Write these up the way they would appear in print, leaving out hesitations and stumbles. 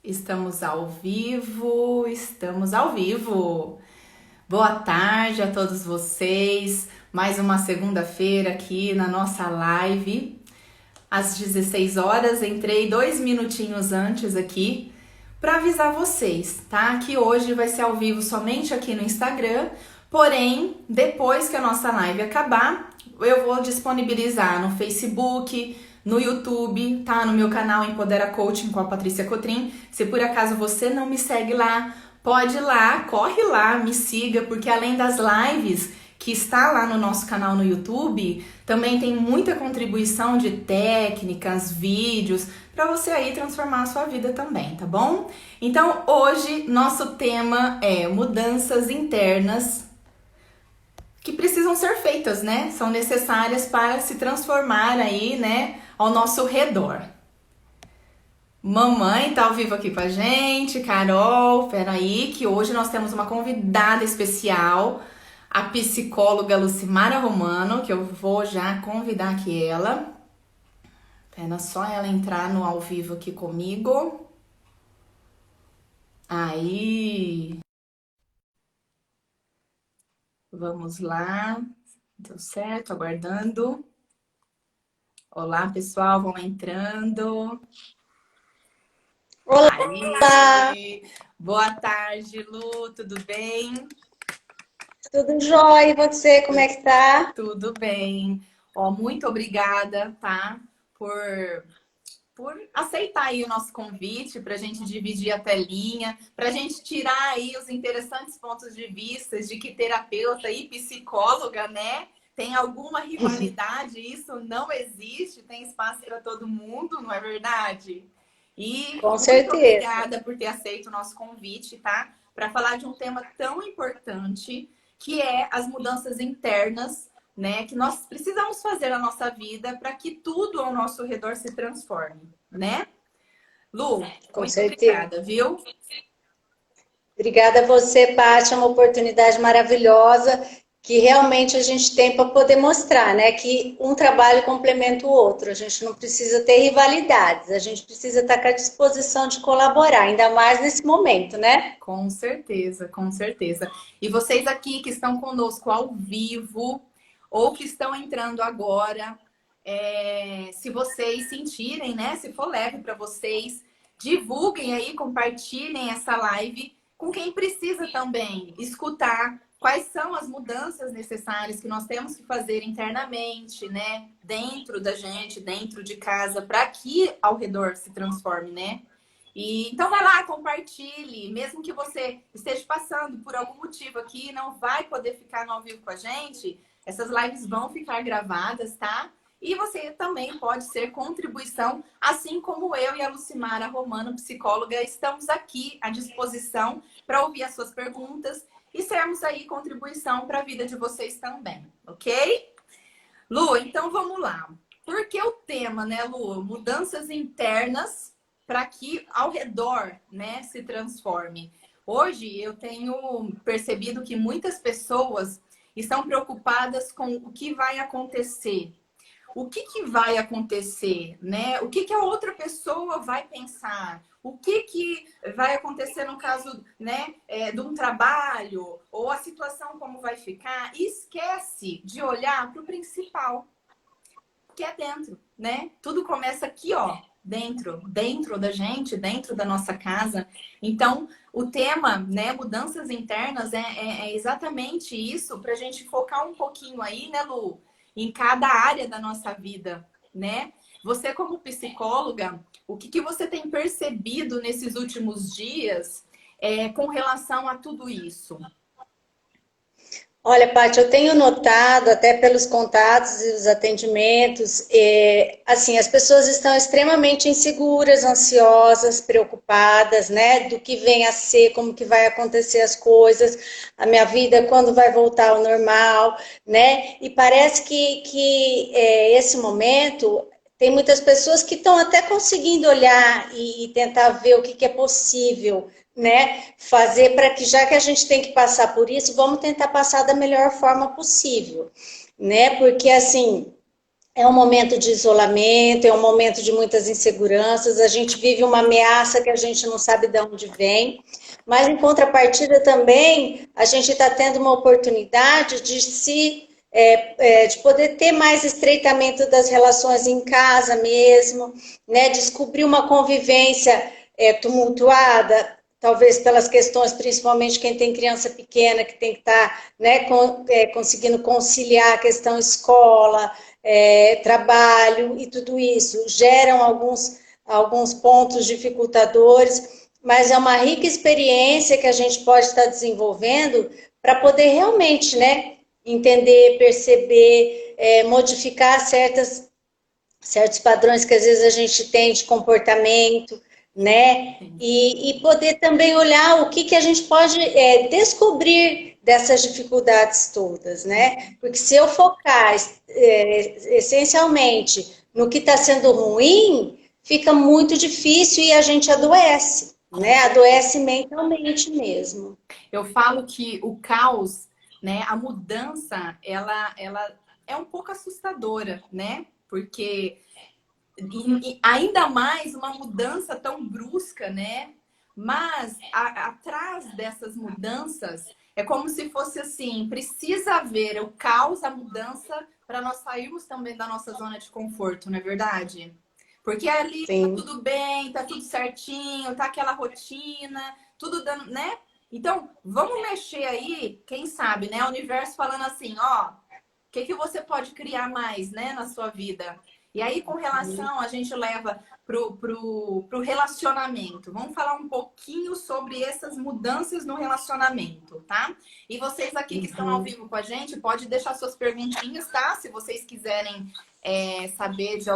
Estamos ao vivo, estamos ao vivo. Boa tarde a todos vocês. Mais uma segunda-feira aqui na nossa live. Às 16 horas, entrei 2 minutinhos antes aqui para avisar vocês, tá? Que hoje vai ser ao vivo somente aqui no Instagram. Porém, depois que a nossa live acabar, eu vou disponibilizar no Facebook, no YouTube, tá? No meu canal Empodera Coaching com a Patrícia Cotrim. Se por acaso você não me segue lá, pode ir lá, corre lá, me siga, porque além das lives que está lá no nosso canal no YouTube, também tem muita contribuição de técnicas, vídeos, para você aí transformar a sua vida também, tá bom? Então, hoje, nosso tema é mudanças internas que precisam ser feitas, né? São necessárias para se transformar aí, né, ao nosso redor. Mamãe tá ao vivo aqui com a gente, Carol, peraí, que hoje nós temos uma convidada especial, a psicóloga Lucimara Romano, que eu vou já convidar aqui ela. Pera só ela entrar no ao vivo aqui comigo. Aí, vamos lá. Deu certo, aguardando. Olá, pessoal, vão entrando. Olá, Aí, boa tarde, Lu, tudo bem? tudo jóia? E você, como é que tá? Tudo bem. Ó, muito obrigada, tá? Por, por aceitar aí o nosso convite para a gente dividir a telinha, para a gente tirar aí os interessantes pontos de vista de que terapeuta e psicóloga, né? Tem alguma rivalidade, isso não existe, tem espaço para todo mundo, não é verdade? E Com muito certeza. obrigada por ter aceito o nosso convite, tá? Para falar de um tema tão importante, que é as mudanças internas, né? Que nós precisamos fazer na nossa vida para que tudo ao nosso redor se transforme, né? Lu, Com muito certeza. obrigada, viu? Obrigada a você, Paty, é uma oportunidade maravilhosa que realmente a gente tem para poder mostrar, né? Que um trabalho complementa o outro. A gente não precisa ter rivalidades, a gente precisa estar com a disposição de colaborar, ainda mais nesse momento, né? Com certeza, com certeza. E vocês aqui que estão conosco ao vivo ou que estão entrando agora, se vocês sentirem, né? Se for leve para vocês, divulguem aí, compartilhem essa live com quem precisa também escutar quais são as mudanças necessárias que nós temos que fazer internamente, né? Dentro da gente, dentro de casa, para que ao redor se transforme, né? E, então vai lá, compartilhe, mesmo que você esteja passando por algum motivo aqui e não vai poder ficar no ao vivo com a gente, essas lives vão ficar gravadas, tá? E você também pode ser contribuição, assim como eu e a Lucimara Romano, psicóloga, estamos aqui à disposição para ouvir as suas perguntas e sermos aí contribuição para a vida de vocês também, ok? Lu, então vamos lá. Porque o tema, né, Lu? Mudanças internas para que ao redor, né, se transforme. Hoje eu tenho percebido que muitas pessoas estão preocupadas com o que vai acontecer. O que, que vai acontecer, né? O que, que a outra pessoa vai pensar? O que, que vai acontecer no caso, né, de um trabalho? Ou a situação como vai ficar? E esquece de olhar para o principal, que é dentro, né? Tudo começa aqui, ó, dentro da gente, dentro da nossa casa. Então, o tema, né, mudanças internas é exatamente isso, para a gente focar um pouquinho aí, né, Lu, em cada área da nossa vida, né? Você, como psicóloga, o que, que você tem percebido nesses últimos dias com relação a tudo isso? Olha, Paty, eu tenho notado, até pelos contatos e os atendimentos, assim, as pessoas estão extremamente inseguras, ansiosas, preocupadas, né, do que vem a ser, como que vai acontecer as coisas, a minha vida, quando vai voltar ao normal, né, e parece que esse momento tem muitas pessoas que estão até conseguindo olhar e tentar ver o que é possível, né, fazer para que, já que a gente tem que passar por isso, vamos tentar passar da melhor forma possível, né, porque assim, É um momento de isolamento, é um momento de muitas inseguranças, a gente vive uma ameaça que a gente não sabe de onde vem, mas em contrapartida também a gente está tendo uma oportunidade de de poder ter mais estreitamento das relações em casa mesmo, né? Descobrir uma convivência tumultuada, talvez pelas questões, principalmente quem tem criança pequena, que tem que estar, né, conseguindo conciliar a questão escola, trabalho e tudo isso, geram alguns pontos dificultadores, mas é uma rica experiência que a gente pode estar desenvolvendo para poder realmente, né, entender, perceber, modificar certos padrões que às vezes a gente tem de comportamento, né? E poder também olhar o que a gente pode descobrir dessas dificuldades todas, né? Porque se eu focar essencialmente no que está sendo ruim, fica muito difícil e a gente adoece, né? Adoece mentalmente mesmo. Eu falo que o caos, né, a mudança, ela é um pouco assustadora, né? Porque e ainda mais uma mudança tão brusca, né? Mas atrás dessas mudanças é como se fosse assim, precisa haver o caos, a mudança para nós sairmos também da nossa zona de conforto, não é verdade? Porque ali tá Sim. tudo bem, tá tudo certinho, tá aquela rotina, tudo dando, né? Então, vamos mexer aí, quem sabe, né? O universo falando assim, ó, o que que você pode criar mais, né, na sua vida? E aí, com relação, a gente leva pro relacionamento. Vamos falar um pouquinho sobre essas mudanças no relacionamento, tá? E vocês aqui que estão ao vivo com a gente, pode deixar suas perguntinhas, tá? Se vocês quiserem saber de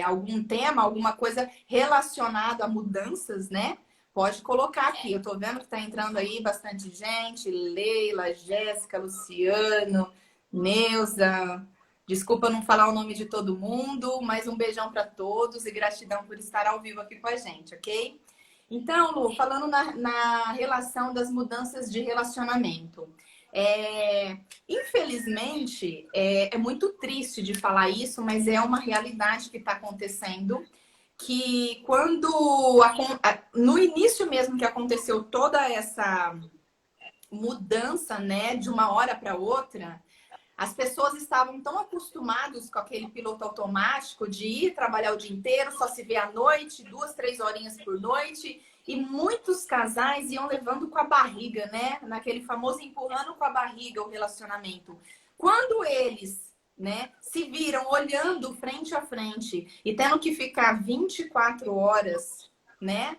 algum tema, alguma coisa relacionada a mudanças, né? Pode colocar aqui. Eu tô vendo que tá entrando aí bastante gente. Leila, Jéssica, Luciano, Neuza. Desculpa não falar o nome de todo mundo, mas um beijão para todos e gratidão por estar ao vivo aqui com a gente, ok? Então, Lu, falando na relação das mudanças de relacionamento. Infelizmente, é muito triste de falar isso, mas é uma realidade que está acontecendo. Que no início mesmo que aconteceu toda essa mudança, né, de uma hora para outra, as pessoas estavam tão acostumadas com aquele piloto automático de ir trabalhar o dia inteiro, só se vê à noite, 2, 3 horinhas por noite. E muitos casais iam levando com a barriga, né? Naquele famoso empurrando com a barriga o relacionamento. Quando eles, né, se viram olhando frente a frente e tendo que ficar 24 horas, né,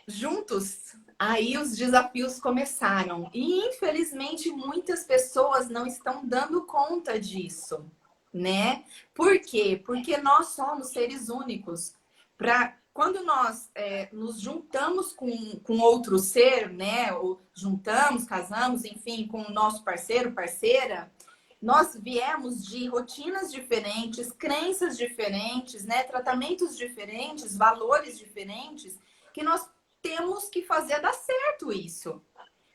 juntos, aí os desafios começaram. E infelizmente muitas pessoas não estão dando conta disso, né? Por quê? Porque nós somos seres únicos. Quando nós nos juntamos com outro ser, né? Ou juntamos, casamos, enfim, com o nosso parceiro, parceira, nós viemos de rotinas diferentes, crenças diferentes, né? Tratamentos diferentes, valores diferentes, que nós temos que fazer dar certo isso.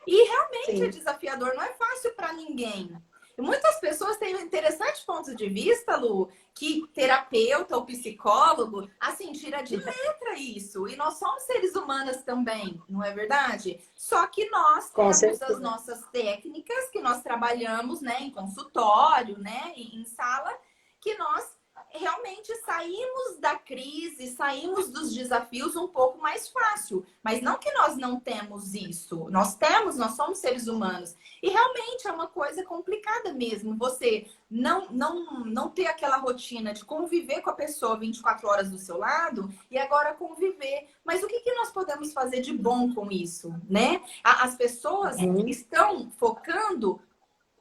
E realmente é Sim. desafiador, não é fácil para ninguém. E muitas pessoas têm um interessante ponto de vista, Lu, que terapeuta ou psicólogo, assim, tira de letra isso. E nós somos seres humanos também, não é verdade? Só que nós Com temos as certeza. nossas técnicas que nós trabalhamos, né, em consultório, né, em sala, que nós realmente saímos da crise, saímos dos desafios um pouco mais fácil. Mas não que nós não temos isso. Nós temos, nós somos seres humanos. E realmente é uma coisa complicada mesmo. Você não ter aquela rotina de conviver com a pessoa 24 horas do seu lado e agora conviver. Mas o que nós podemos fazer de bom com isso, né? As pessoas estão focando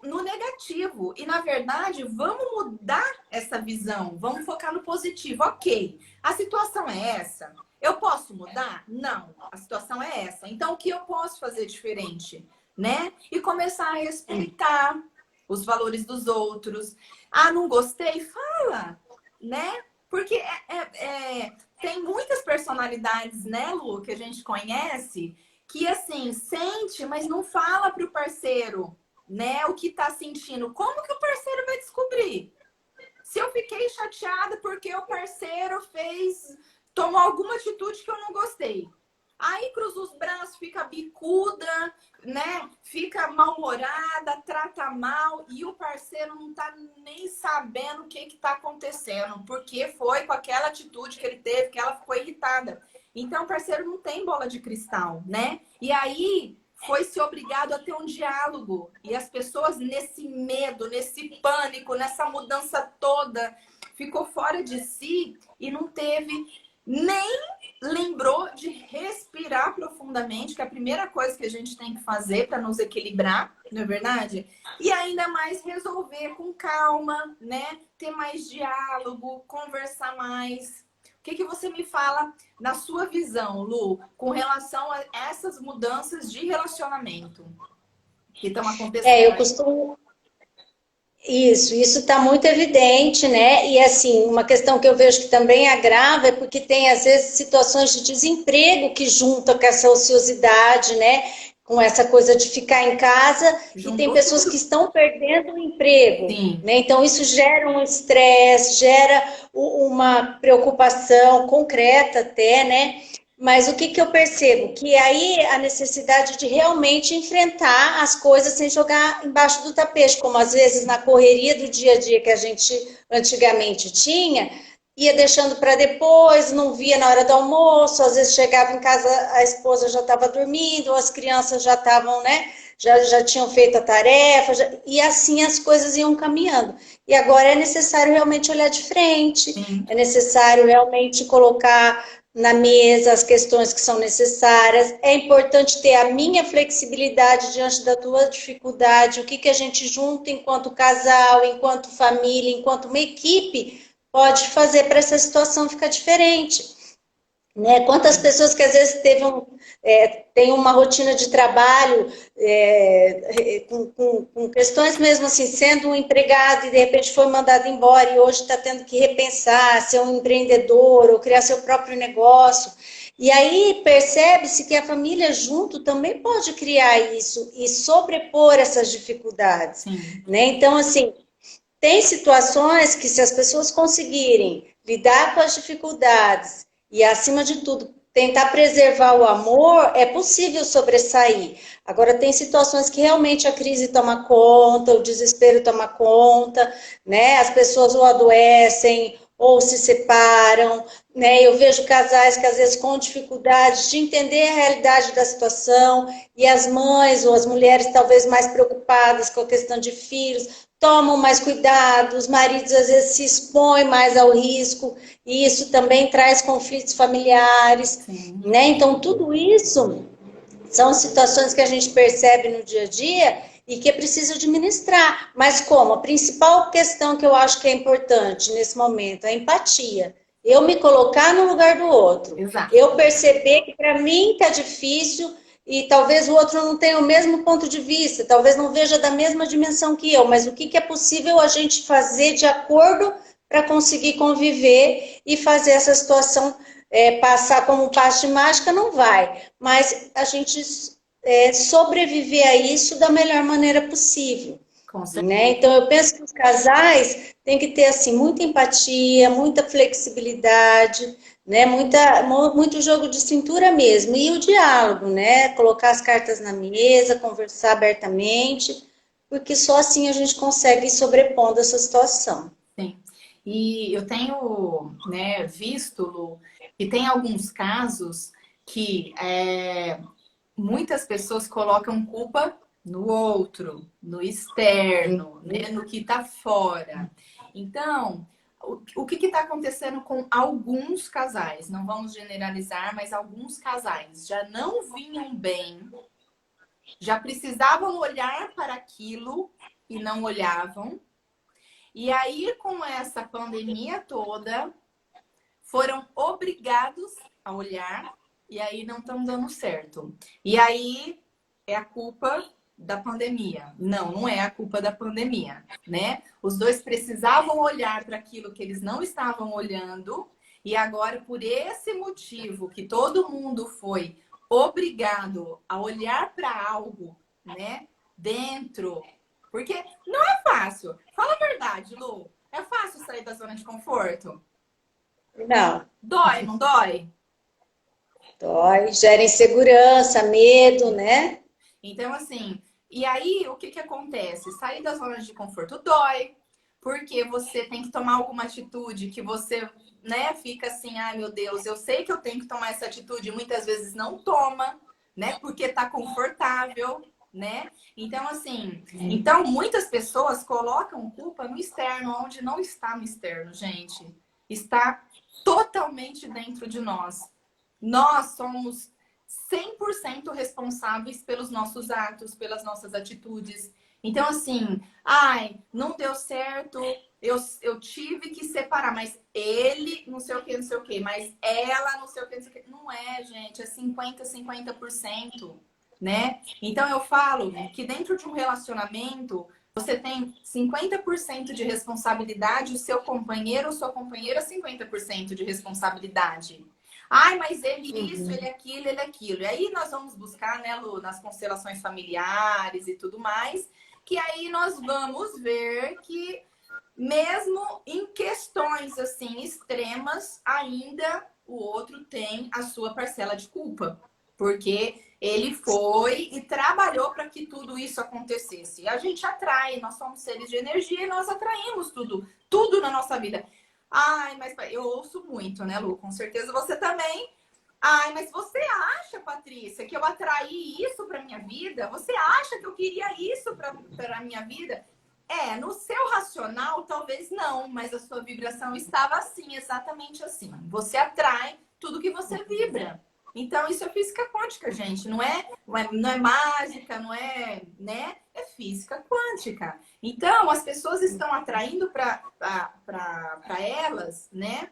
no negativo. E, na verdade, vamos mudar essa visão. Vamos focar no positivo. Ok, a situação é essa. Eu posso mudar? Não, a situação é essa. Então, o que eu posso fazer diferente? Né? E começar a respeitar os valores dos outros. Ah, não gostei? Fala, né? Porque tem muitas personalidades, né, Lu, que a gente conhece, que, assim, sente, mas não fala para o parceiro, né, o que tá sentindo. Como que o parceiro vai descobrir. Se eu fiquei chateada porque o parceiro tomou alguma atitude que eu não gostei. Aí cruza os braços, fica bicuda, né? Fica mal-humorada, trata mal e o parceiro não tá nem sabendo o que tá acontecendo, porque foi com aquela atitude que ele teve que ela ficou irritada. Então o parceiro não tem bola de cristal, né? E aí foi-se obrigado a ter um diálogo. E as pessoas nesse medo, nesse pânico, nessa mudança toda, ficou fora de si e não teve nem lembrou de respirar profundamente, que é a primeira coisa que a gente tem que fazer para nos equilibrar, não é verdade? E ainda mais resolver com calma, né? Ter mais diálogo, conversar mais. O que você me fala na sua visão, Lu, com relação a essas mudanças de relacionamento que estão acontecendo? Eu costumo. Isso está muito evidente, né? E assim, uma questão que eu vejo que também agrava é porque tem, às vezes, situações de desemprego que juntam com essa ociosidade, né? Com essa coisa de ficar em casa, e tem pessoas que estão perdendo o emprego, né? Então, isso gera um estresse, gera uma preocupação concreta até, né? Mas o que eu percebo? Que aí a necessidade de realmente enfrentar as coisas sem jogar embaixo do tapete, como às vezes na correria do dia a dia que a gente antigamente tinha, ia deixando para depois, não via na hora do almoço, às vezes chegava em casa, a esposa já estava dormindo, as crianças já estavam, né? Já tinham feito a tarefa, e assim as coisas iam caminhando. E agora é necessário realmente olhar de frente, é necessário realmente colocar na mesa as questões que são necessárias. É importante ter a minha flexibilidade diante da tua dificuldade, o que a gente junto enquanto casal, enquanto família, enquanto uma equipe pode fazer para essa situação ficar diferente. Né? Quantas pessoas que às vezes tem uma rotina de trabalho com questões mesmo assim, sendo um empregado e de repente foi mandado embora e hoje está tendo que repensar, ser um empreendedor ou criar seu próprio negócio. E aí percebe-se que a família junto também pode criar isso e sobrepor essas dificuldades. Né? Então, assim, tem situações que se as pessoas conseguirem lidar com as dificuldades e, acima de tudo, tentar preservar o amor, é possível sobressair. Agora, tem situações que realmente a crise toma conta, o desespero toma conta, né? As pessoas ou adoecem ou se separam, né? Eu vejo casais que, às vezes, com dificuldade de entender a realidade da situação, e as mães ou as mulheres talvez mais preocupadas com a questão de filhos, tomam mais cuidado, os maridos às vezes se expõem mais ao risco, e isso também traz conflitos familiares, né? Então, tudo isso são situações que a gente percebe no dia a dia e que é preciso administrar. Mas como? A principal questão que eu acho que é importante nesse momento é a empatia. Eu me colocar no lugar do outro. Exato. Eu perceber que para mim está difícil e talvez o outro não tenha o mesmo ponto de vista, talvez não veja da mesma dimensão que eu, mas o que é possível a gente fazer de acordo para conseguir conviver e fazer essa situação passar como um passe de mágica, não vai, mas a gente sobreviver a isso da melhor maneira possível. Né? Então, eu penso que os casais têm que ter assim, muita empatia, muita flexibilidade, né? Muito jogo de cintura mesmo, e o diálogo, né? Colocar as cartas na mesa, conversar abertamente, porque só assim a gente consegue ir sobrepondo essa situação. Sim. E eu tenho, né, visto, Lu, que tem alguns casos que muitas pessoas colocam culpa no outro, no externo, né, no que está fora. Então, o que está acontecendo com alguns casais? Não vamos generalizar, mas alguns casais já não vinham bem, já precisavam olhar para aquilo e não olhavam. E aí, com essa pandemia toda, foram obrigados a olhar e aí não estão dando certo. E aí é a culpa da pandemia. Não, não é a culpa da pandemia, né? Os dois precisavam olhar para aquilo que eles não estavam olhando e agora, por esse motivo que todo mundo foi obrigado a olhar para algo, né? Dentro Porque não é fácil. Fala a verdade, Lu. É fácil sair da zona de conforto? Não. Dói, não dói? Dói, gera insegurança, medo, né? Então, assim, e aí o que que acontece? Sair da zona de conforto dói, porque você tem que tomar alguma atitude que você, né, fica assim, ai meu Deus, eu sei que eu tenho que tomar essa atitude, e muitas vezes não toma, né, porque tá confortável, né? Então, assim, então muitas pessoas colocam culpa no externo, onde não está no externo, gente. Está totalmente dentro de nós. Nós somos 100% responsáveis pelos nossos atos, pelas nossas atitudes. Então, assim, ai, não deu certo, eu tive que separar, mas ele não sei o que, não sei o que, mas ela não sei o que, não sei o que. Não é, gente, é 50%, né? Então, eu falo que dentro de um relacionamento, você tem 50% de responsabilidade, o seu companheiro ou sua companheira 50% de responsabilidade. Ai, mas ele isso, ele aquilo, ele aquilo. E aí nós vamos buscar, né, Lu, nas constelações familiares e tudo mais, que aí nós vamos ver que mesmo em questões assim extremas, ainda o outro tem a sua parcela de culpa, porque ele foi e trabalhou para que tudo isso acontecesse. E a gente atrai, nós somos seres de energia e nós atraímos tudo na nossa vida. Ai, mas eu ouço muito, né, Lu? Com certeza você também. Ai, mas você acha, Patrícia, que eu atraí isso para minha vida? Você acha que eu queria isso para minha vida? É, no seu racional, talvez não, mas a sua vibração estava assim, exatamente assim. Você atrai tudo que você vibra. Então, isso é física quântica, gente. Não é mágica, não é, né? É física quântica. Então, as pessoas estão atraindo para elas, né?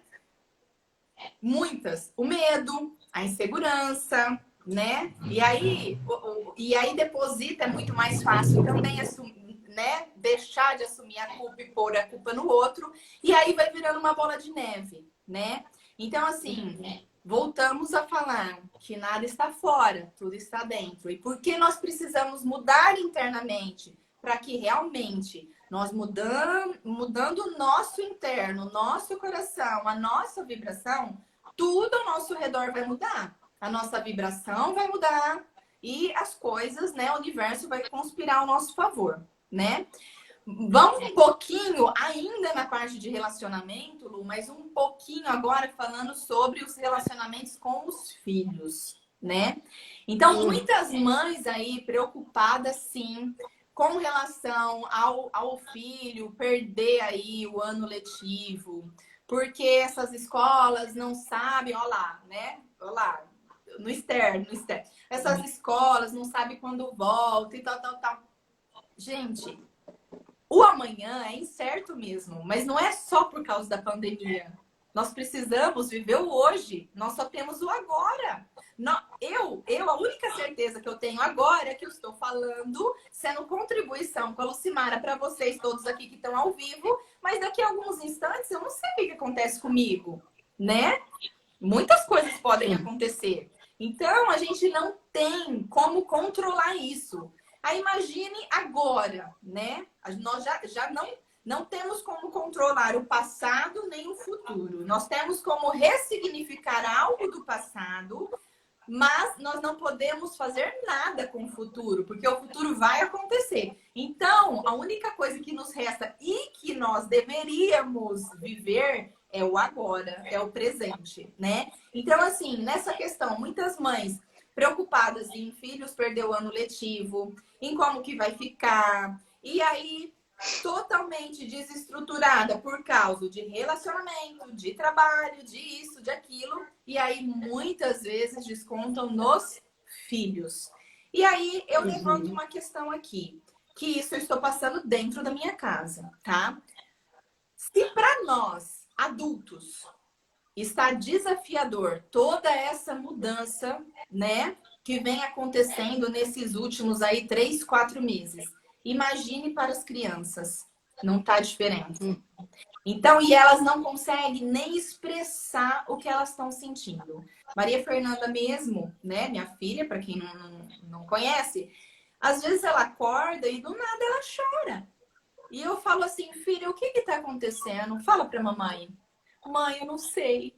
Muitas, o medo, a insegurança, né? E aí deposita, é muito mais fácil também assumir, né? Deixar de assumir a culpa e pôr a culpa no outro, e aí vai virando uma bola de neve, né? Então, assim, voltamos a falar que nada está fora, tudo está dentro. E por que nós precisamos mudar internamente para que realmente nós mudando o nosso interno, o nosso coração, a nossa vibração, tudo ao nosso redor vai mudar. A nossa vibração vai mudar e as coisas, né? O universo vai conspirar ao nosso favor, né? Vamos um pouquinho ainda na parte de relacionamento, Lu, mas um pouquinho agora falando sobre os relacionamentos com os filhos, né? Então, muitas mães aí preocupadas, sim, com relação ao filho perder aí o ano letivo, porque essas escolas não sabem, ó lá, né? Ó lá, no externo. Essas escolas não sabem quando volta e tal, tal, tal. Gente, o amanhã é incerto mesmo, mas não é só por causa da pandemia. Nós precisamos viver o hoje. Nós só temos o agora. A única certeza que eu tenho agora é que eu estou falando, sendo contribuição com a Lucimara para vocês todos aqui que estão ao vivo, mas daqui a alguns instantes eu não sei o que acontece comigo, né? Muitas coisas podem acontecer. Então, a gente não tem como controlar isso. Aí imagine agora, né? Nós já não temos como controlar o passado nem o futuro. Nós temos como ressignificar algo do passado, mas nós não podemos fazer nada com o futuro, porque o futuro vai acontecer. Então, a única coisa que nos resta e que nós deveríamos viver é o agora, é o presente, né? Então, assim, nessa questão, muitas mães preocupadas em filhos perder o ano letivo, em como que vai ficar, e aí totalmente desestruturada por causa de relacionamento, de trabalho, de isso, de aquilo, e aí muitas vezes descontam nos filhos. E aí eu levanto uma questão aqui, que isso eu estou passando dentro da minha casa, tá? Se para nós, adultos, está desafiador toda essa mudança, né, que vem acontecendo nesses últimos aí 3, 4 meses. Imagine para as crianças, não está diferente. Então, e elas não conseguem nem expressar o que elas estão sentindo. Maria Fernanda mesmo, né, minha filha, para quem não conhece, Às vezes ela acorda e do nada ela chora. E eu falo assim, filha, o que que tá acontecendo? Fala pra mamãe. Mãe, eu não sei.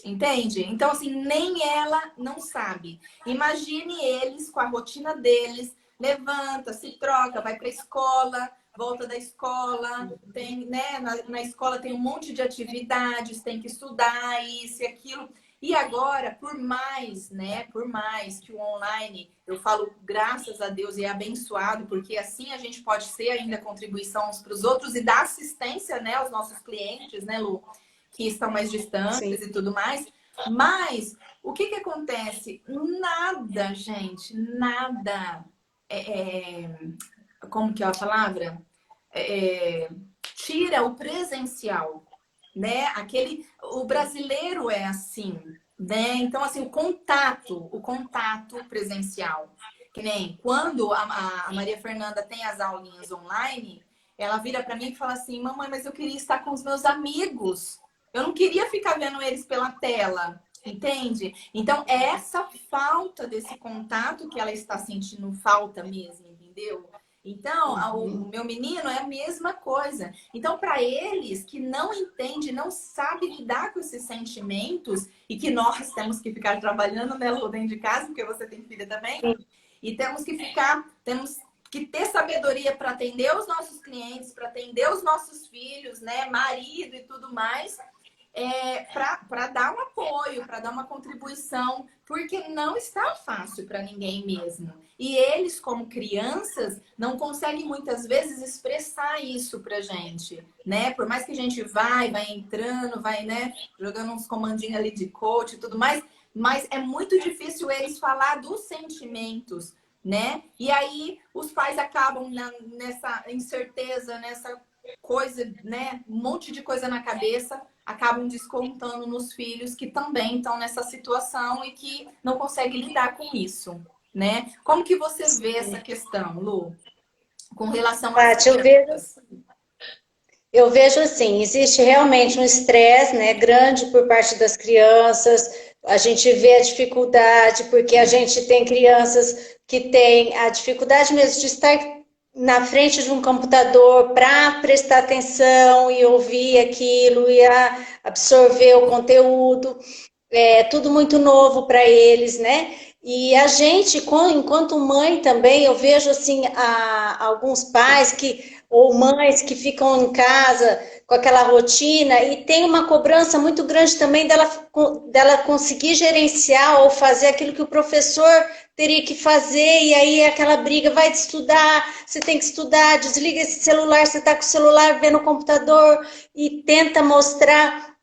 Entende? Então, assim, nem ela não sabe. Imagine eles com a rotina deles, levanta, se troca, vai para a escola, volta da escola, tem, né, na escola tem um monte de atividades, tem que estudar isso e aquilo. E agora, por mais, né, por mais que o online, eu falo graças a Deus e é abençoado, porque assim a gente pode ser ainda contribuição uns para os outros e dar assistência, né, aos nossos clientes, né, Lu? Que estão mais distantes Sim. e tudo mais. Mas o que que acontece? Nada, gente, nada. Como que é a palavra? É, tira o presencial, né? O brasileiro é assim, né? Então assim, o contato presencial. Que nem quando a Maria Fernanda tem as aulinhas online, ela vira para mim e fala assim: mamãe, mas eu queria estar com os meus amigos. Eu não queria ficar vendo eles pela tela, entende? Então, é essa falta desse contato que ela está sentindo falta mesmo, entendeu? Então, o meu menino é a mesma coisa. Então, para eles que não entendem, não sabem lidar com esses sentimentos e que nós temos que ficar trabalhando, né, Lu, dentro de casa, porque você tem filha também, e temos que ter sabedoria para atender os nossos clientes, para atender os nossos filhos, né, marido e tudo mais, para dar um apoio, para dar uma contribuição, porque não está fácil para ninguém mesmo. E eles, como crianças, não conseguem muitas vezes expressar isso pra gente, né? Por mais que a gente vai entrando, vai, né, jogando uns comandinhos ali de coach e tudo mais, mas é muito difícil eles falar dos sentimentos, né? E aí os pais acabam nessa incerteza, nessa coisa, né? Um monte de coisa na cabeça, acabam descontando nos filhos que também estão nessa situação e que não conseguem lidar com isso, né? Como que você vê essa questão, Lu, com relação às Paty, crianças? eu vejo assim, existe realmente um estresse, né, grande por parte das crianças. A gente vê a dificuldade, porque a gente tem crianças que têm a dificuldade mesmo de estar na frente de um computador para prestar atenção e ouvir aquilo e absorver o conteúdo. É tudo muito novo para eles, né? E a gente, enquanto mãe também, eu vejo assim alguns pais ou mães que ficam em casa com aquela rotina e tem uma cobrança muito grande também dela conseguir gerenciar ou fazer aquilo que o professor teria que fazer, e aí é aquela briga, vai estudar, você tem que estudar, desliga esse celular, você está com o celular vendo o computador e tenta mostrar.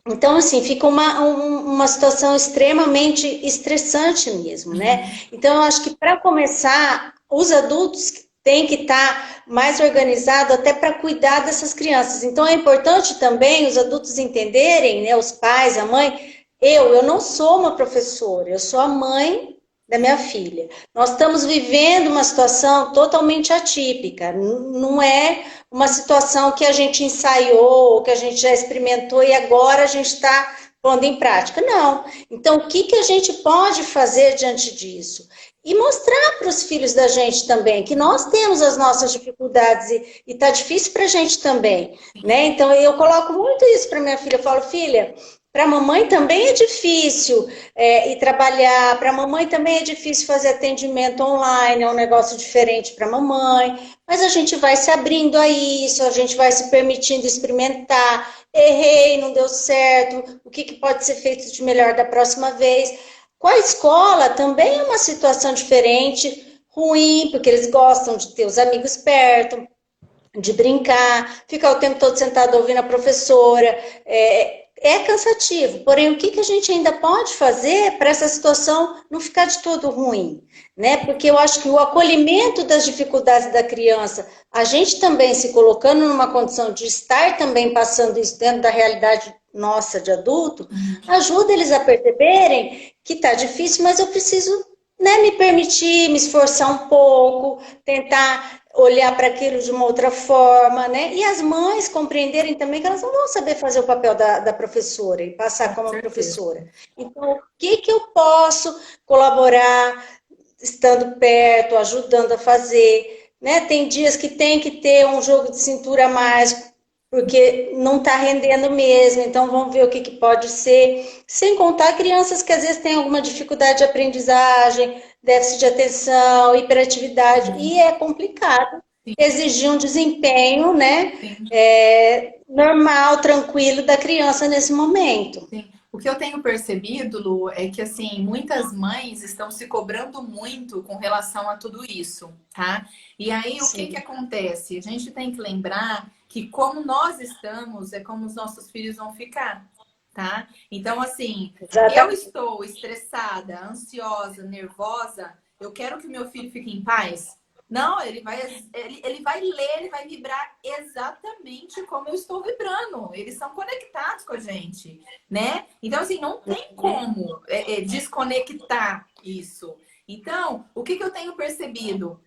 Então, assim, fica uma situação extremamente estressante mesmo, né? Então, eu acho que para começar, os adultos têm que estar mais organizados até para cuidar dessas crianças. Então, é importante também os adultos entenderem, né, os pais, a mãe, eu não sou uma professora, eu sou a mãe da minha filha. Nós estamos vivendo uma situação totalmente atípica, não é uma situação que a gente ensaiou, que a gente já experimentou e agora a gente está pondo em prática. Não. Então, o que a gente pode fazer diante disso? E mostrar para os filhos da gente também que nós temos as nossas dificuldades e está difícil para a gente também, né? Então, eu coloco muito isso para minha filha. Eu falo, filha, para a mamãe também é difícil ir trabalhar, para a mamãe também é difícil fazer atendimento online, é um negócio diferente para a mamãe, mas a gente vai se abrindo a isso, a gente vai se permitindo experimentar, errei, não deu certo, o que pode ser feito de melhor da próxima vez. Com a escola também é uma situação diferente, ruim, porque eles gostam de ter os amigos perto, de brincar, ficar o tempo todo sentado ouvindo a professora, é cansativo, porém o que a gente ainda pode fazer para essa situação não ficar de todo ruim, né? Porque eu acho que o acolhimento das dificuldades da criança, a gente também se colocando numa condição de estar também passando isso dentro da realidade nossa de adulto, ajuda eles a perceberem que está difícil, mas eu preciso, né, me permitir, me esforçar um pouco, tentar olhar para aquilo de uma outra forma, né? E as mães compreenderem também que elas não vão saber fazer o papel da professora e passar como professora. Então, o que eu posso colaborar, estando perto, ajudando a fazer, né? Tem dias que tem que ter um jogo de cintura a mais, porque não está rendendo mesmo, então vamos ver o que pode ser. Sem contar crianças que às vezes têm alguma dificuldade de aprendizagem, déficit de atenção, hiperatividade, e é complicado Sim, exigir um desempenho, né? sim. Normal, tranquilo da criança nesse momento. Sim. O que eu tenho percebido, Lu, é que assim, muitas mães estão se cobrando muito com relação a tudo isso, tá? E aí, o que que Sim, acontece? A gente tem que lembrar que como nós estamos, é como os nossos filhos vão ficar, tá? Então, assim, eu exatamente. estou estressada, ansiosa, nervosa, eu quero que o meu filho fique em paz. Não, ele vai ler, ele vai vibrar exatamente como eu estou vibrando. Eles são conectados com a gente, né? Então, assim, não tem como desconectar isso. Então, o que eu tenho percebido?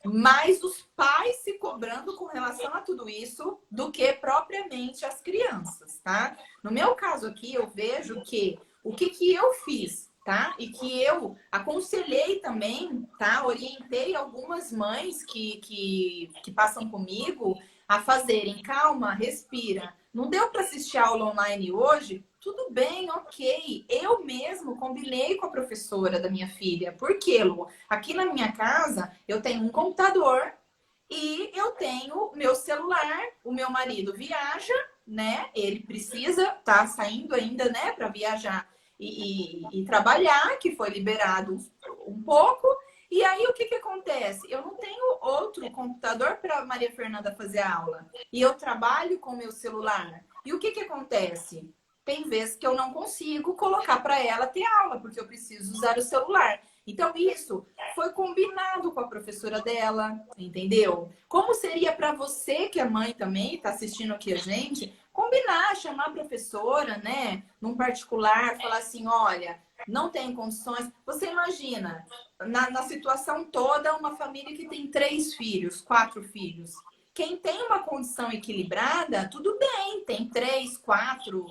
Mais os pais se cobrando com relação a tudo isso do que propriamente as crianças, tá? No meu caso aqui, eu vejo que o que eu fiz, tá? E que eu aconselhei também, tá? Orientei algumas mães que passam comigo a fazerem. Calma, respira. Não deu para assistir a aula online hoje? Tudo bem, ok. Eu mesmo combinei com a professora da minha filha. Por quê, Lu? Aqui na minha casa, eu tenho um computador e eu tenho meu celular. O meu marido viaja, né? Ele precisa, tá saindo ainda, né, para viajar e trabalhar, que foi liberado um pouco. E aí, o que acontece? Eu não tenho outro computador para Maria Fernanda fazer aula. E eu trabalho com o meu celular. E o que acontece? Tem vezes que eu não consigo colocar para ela ter aula, porque eu preciso usar o celular. Então, isso foi combinado com a professora dela, entendeu? Como seria para você, que é mãe também, está assistindo aqui a gente, combinar, chamar a professora, né, num particular, falar assim: olha, não tem condições. Você imagina, na situação toda, uma família que tem 3 filhos, 4 filhos. Quem tem uma condição equilibrada, tudo bem, tem 3, 4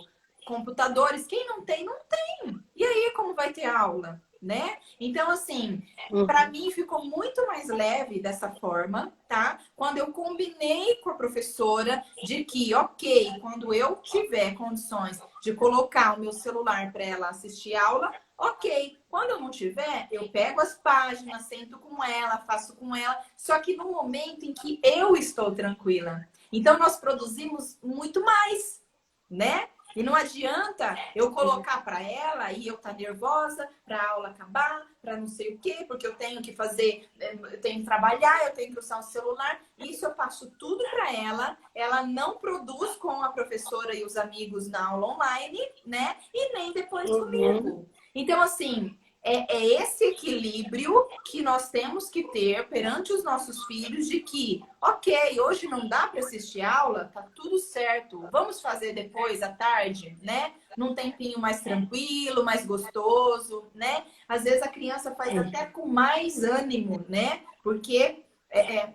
computadores. Quem não tem, não tem. E aí, como vai ter aula, né? Então, assim, para mim ficou muito mais leve dessa forma, tá? Quando eu combinei com a professora de que, ok, quando eu tiver condições de colocar o meu celular para ela assistir aula, ok. Quando eu não tiver, eu pego as páginas, sento com ela, faço com ela, só que no momento em que eu estou tranquila. Então, nós produzimos muito mais, né? E não adianta eu colocar para ela e eu estar nervosa para a aula acabar, para não sei o quê, porque eu tenho que fazer, eu tenho que trabalhar, eu tenho que usar o celular. Isso eu passo tudo para ela. Ela não produz com a professora e os amigos na aula online, né? E nem depois Uhum. comigo. Então, assim, é esse equilíbrio que nós temos que ter perante os nossos filhos de que, ok, hoje não dá para assistir aula, tá tudo certo. Vamos fazer depois à tarde, né? Num tempinho mais tranquilo, mais gostoso, né? Às vezes a criança faz até com mais ânimo, né? Porque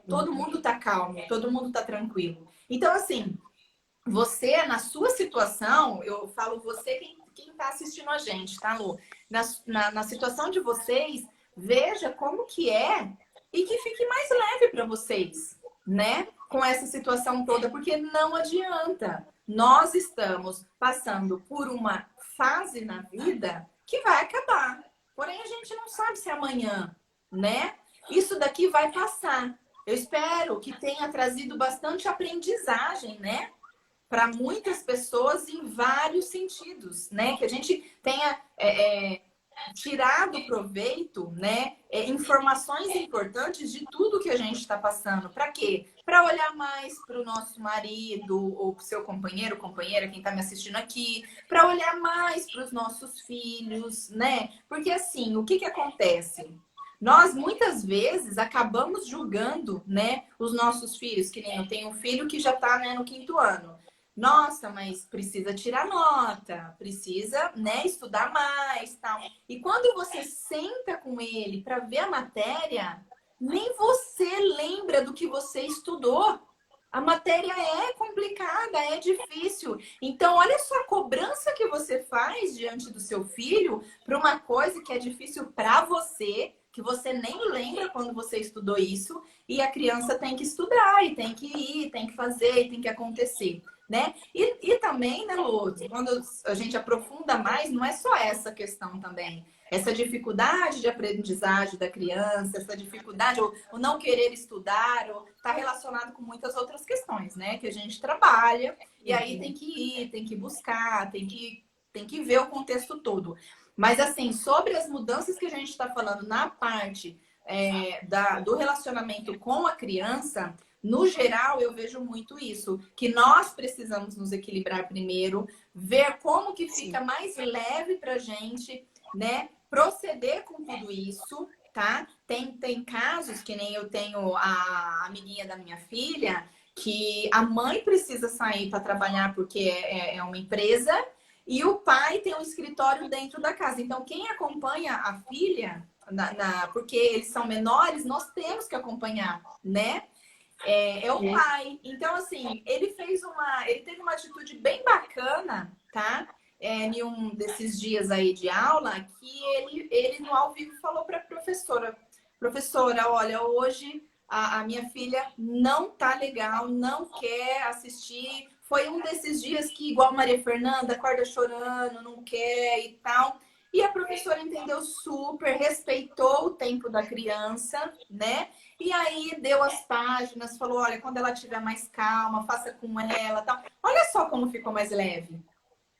todo mundo tá calmo, todo mundo tá tranquilo. Então, assim, você, na sua situação, eu falo você, quem está assistindo a gente, tá, Lu? Na situação de vocês, veja como que é e que fique mais leve para vocês, né? Com essa situação toda, porque não adianta. Nós estamos passando por uma fase na vida que vai acabar. Porém, a gente não sabe se é amanhã, né? Isso daqui vai passar. Eu espero que tenha trazido bastante aprendizagem, né? Para muitas pessoas em vários sentidos, né? Que a gente tenha tirado proveito, né? Informações importantes de tudo que a gente está passando. Para quê? Para olhar mais para o nosso marido ou para o seu companheiro, companheira, quem está me assistindo aqui, para olhar mais para os nossos filhos, né? Porque assim, o que acontece? Nós muitas vezes acabamos julgando, né, os nossos filhos, que nem eu tenho um filho que já está, né, no 5º ano. Nossa, mas precisa tirar nota, precisa, né, estudar mais, tal. E quando você senta com ele para ver a matéria, nem você lembra do que você estudou. A matéria é complicada, é difícil. Então, olha só a cobrança que você faz diante do seu filho para uma coisa que é difícil para você, que você nem lembra quando você estudou isso, e a criança tem que estudar, e tem que ir, tem que fazer, e tem que acontecer, né? E também, né, Lu, quando a gente aprofunda mais, não é só essa questão também. Essa dificuldade de aprendizagem da criança, essa dificuldade, o não querer estudar, está relacionado com muitas outras questões, né? Que a gente trabalha, e aí tem que ir, tem que buscar, tem que ver o contexto todo. Mas, assim, sobre as mudanças que a gente está falando na parte do relacionamento com a criança, no geral, eu vejo muito isso, que nós precisamos nos equilibrar primeiro, ver como que fica mais leve para a gente, né? Proceder com tudo isso, tá? Tem casos, que nem eu tenho a amiguinha da minha filha, que a mãe precisa sair para trabalhar porque é uma empresa, e o pai tem um escritório dentro da casa. Então, quem acompanha a filha, porque eles são menores, nós temos que acompanhar, né? É o pai. Então, assim, ele teve uma atitude bem bacana, tá? Em um desses dias aí de aula, que ele no ao vivo falou para a professora, olha, hoje a minha filha não tá legal, não quer assistir. Foi um desses dias que, igual Maria Fernanda, acorda chorando, não quer e tal. E a professora entendeu super, respeitou o tempo da criança, né? E aí deu as páginas, falou, olha, quando ela tiver mais calma, faça com ela, tal. Olha só como ficou mais leve,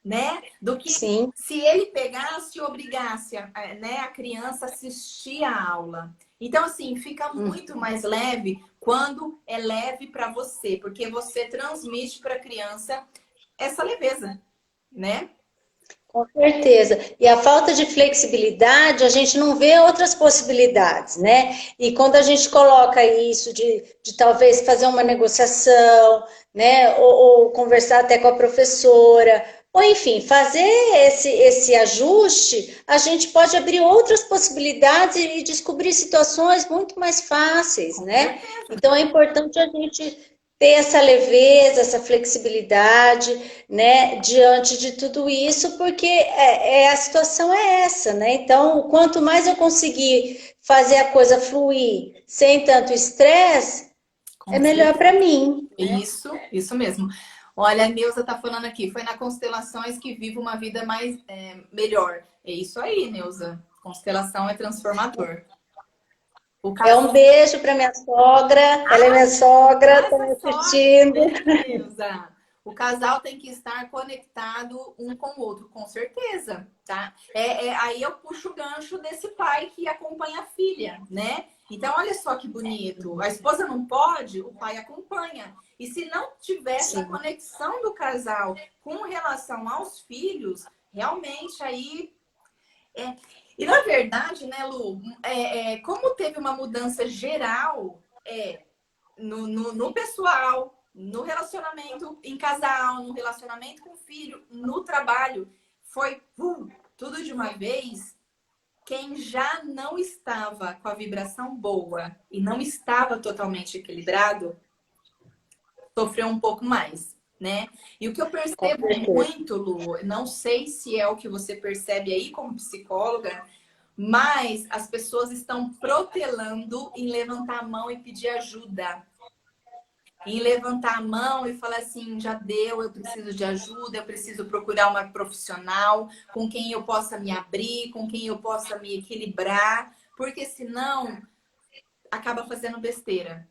né? Do que se ele pegasse e obrigasse né, a criança a assistir a aula. Então, assim, fica muito mais leve quando é leve para você, porque você transmite para a criança essa leveza, né? Com certeza. E a falta de flexibilidade, a gente não vê outras possibilidades, né? E quando a gente coloca isso de talvez fazer uma negociação, né? Ou conversar até com a professora, ou enfim, fazer esse ajuste, a gente pode abrir outras possibilidades e descobrir situações muito mais fáceis, né? Então é importante a gente ter essa leveza, essa flexibilidade, né, diante de tudo isso, porque a situação é essa, né? Então, quanto mais eu conseguir fazer a coisa fluir sem tanto estresse, é melhor para mim. Isso mesmo. Olha, a Neuza tá falando aqui, foi na Constelações que vivo uma vida mais melhor. É isso aí, Neuza. Constelação é transformador. É um beijo para minha sogra, ela é minha sogra, está me assistindo. Neuza. O casal tem que estar conectado um com o outro, com certeza, tá? Aí eu puxo o gancho desse pai que acompanha a filha, né? Então, olha só que bonito. A esposa não pode, o pai acompanha. E se não tivesse a conexão do casal com relação aos filhos, realmente aí... E na verdade, né, Lu, como teve uma mudança geral no pessoal, no relacionamento em casal, no relacionamento com o filho, no trabalho, foi tudo de uma vez. Quem já não estava com a vibração boa e não estava totalmente equilibrado, sofreu um pouco mais, né? E o que eu percebo muito, Lu, não sei se é o que você percebe aí como psicóloga, mas as pessoas estão protelando em levantar a mão e pedir ajuda. Em levantar a mão e falar assim, já deu, eu preciso de ajuda, eu preciso procurar uma profissional com quem eu possa me abrir, com quem eu possa me equilibrar, porque senão acaba fazendo besteira,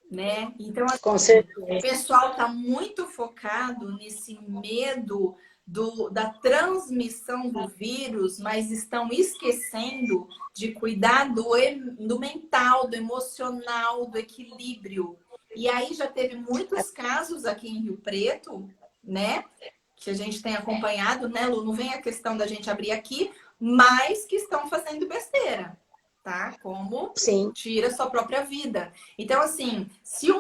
né? Então, assim, o pessoal está muito focado nesse medo da transmissão do vírus, mas estão esquecendo de cuidar do mental, do emocional, do equilíbrio. E aí já teve muitos casos aqui em Rio Preto, né? Que a gente tem acompanhado, né, Lu? Não vem a questão da gente abrir aqui, mas que estão fazendo besteira, tá? Como tira sua própria vida. Então, assim, se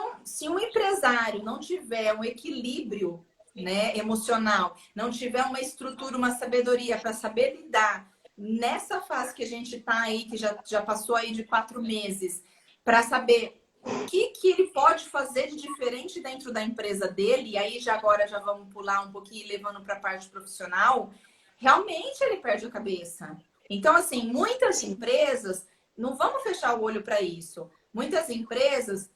um empresário não tiver um equilíbrio, né, emocional, não tiver uma estrutura, uma sabedoria para saber lidar nessa fase que a gente está aí, que já passou aí de 4 meses, para saber o que ele pode fazer de diferente dentro da empresa dele, e aí agora já vamos pular um pouquinho levando para a parte profissional, realmente ele perde a cabeça. Então, assim, muitas empresas não vamos fechar o olho para isso. Muitas empresas,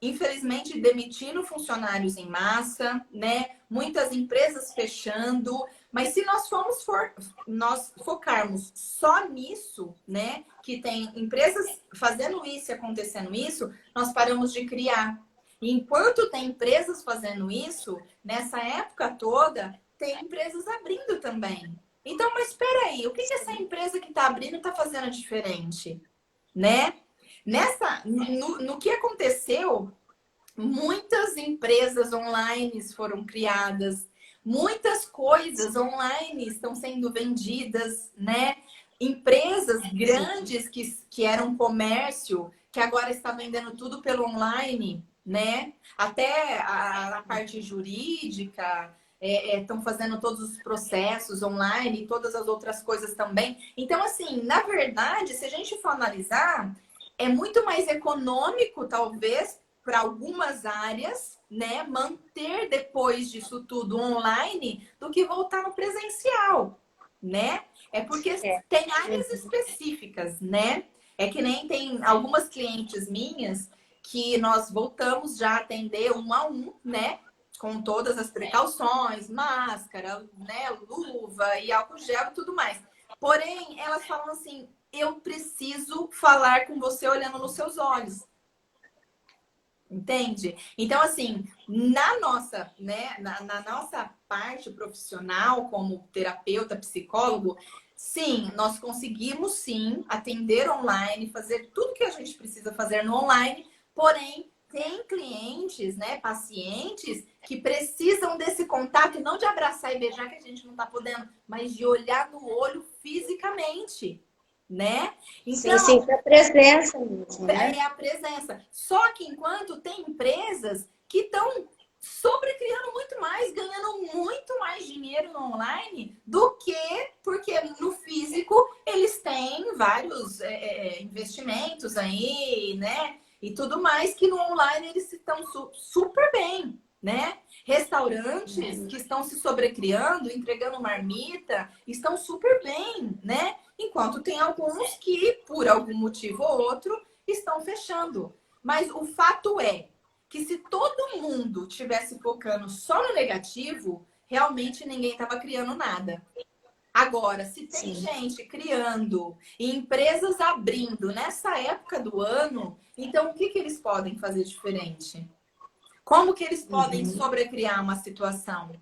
infelizmente, demitindo funcionários em massa, né? Muitas empresas fechando. Mas se nós focarmos só nisso, né? Que tem empresas fazendo isso e acontecendo isso, nós paramos de criar. E enquanto tem empresas fazendo isso, nessa época toda, tem empresas abrindo também. Então, mas espera aí, o que essa empresa que está abrindo está fazendo diferente, né? No que aconteceu, muitas empresas online foram criadas, muitas coisas online estão sendo vendidas, né? Empresas grandes que eram comércio, que agora está vendendo tudo pelo online, né? Até a parte jurídica, estão fazendo todos os processos online e todas as outras coisas também. Então, assim, na verdade, se a gente for analisar, é muito mais econômico, talvez, para algumas áreas, né, manter depois disso tudo online do que voltar no presencial, né? É porque tem áreas específicas, né? É que nem tem algumas clientes minhas que nós voltamos já a atender um a um, né? Com todas as precauções, máscara, né, luva e álcool gel e tudo mais. Porém, elas falam assim, eu preciso falar com você olhando nos seus olhos. Entende? Então, assim, na nossa, né, na nossa parte profissional, como terapeuta, psicólogo, sim, nós conseguimos sim atender online, fazer tudo que a gente precisa fazer no online, porém, tem clientes, né, pacientes que precisam desse contato, não de abraçar e beijar, que a gente não tá podendo, mas de olhar no olho fisicamente, né? Sim, Então, sim, a presença mesmo, né? é a presença. Só que enquanto tem empresas que estão sobrecriando muito mais, ganhando muito mais dinheiro no online do que porque no físico eles têm vários investimentos aí, né? E tudo mais que no online eles estão super bem, né? Restaurantes que estão se sobrecriando, entregando marmita, estão super bem, né? Enquanto tem alguns que, por algum motivo ou outro, estão fechando. Mas o fato é que se todo mundo tivesse focando só no negativo, realmente ninguém estava criando nada. Agora, se tem gente criando e empresas abrindo nessa época do ano, então o que eles podem fazer diferente? Como que eles podem sobrecriar uma situação?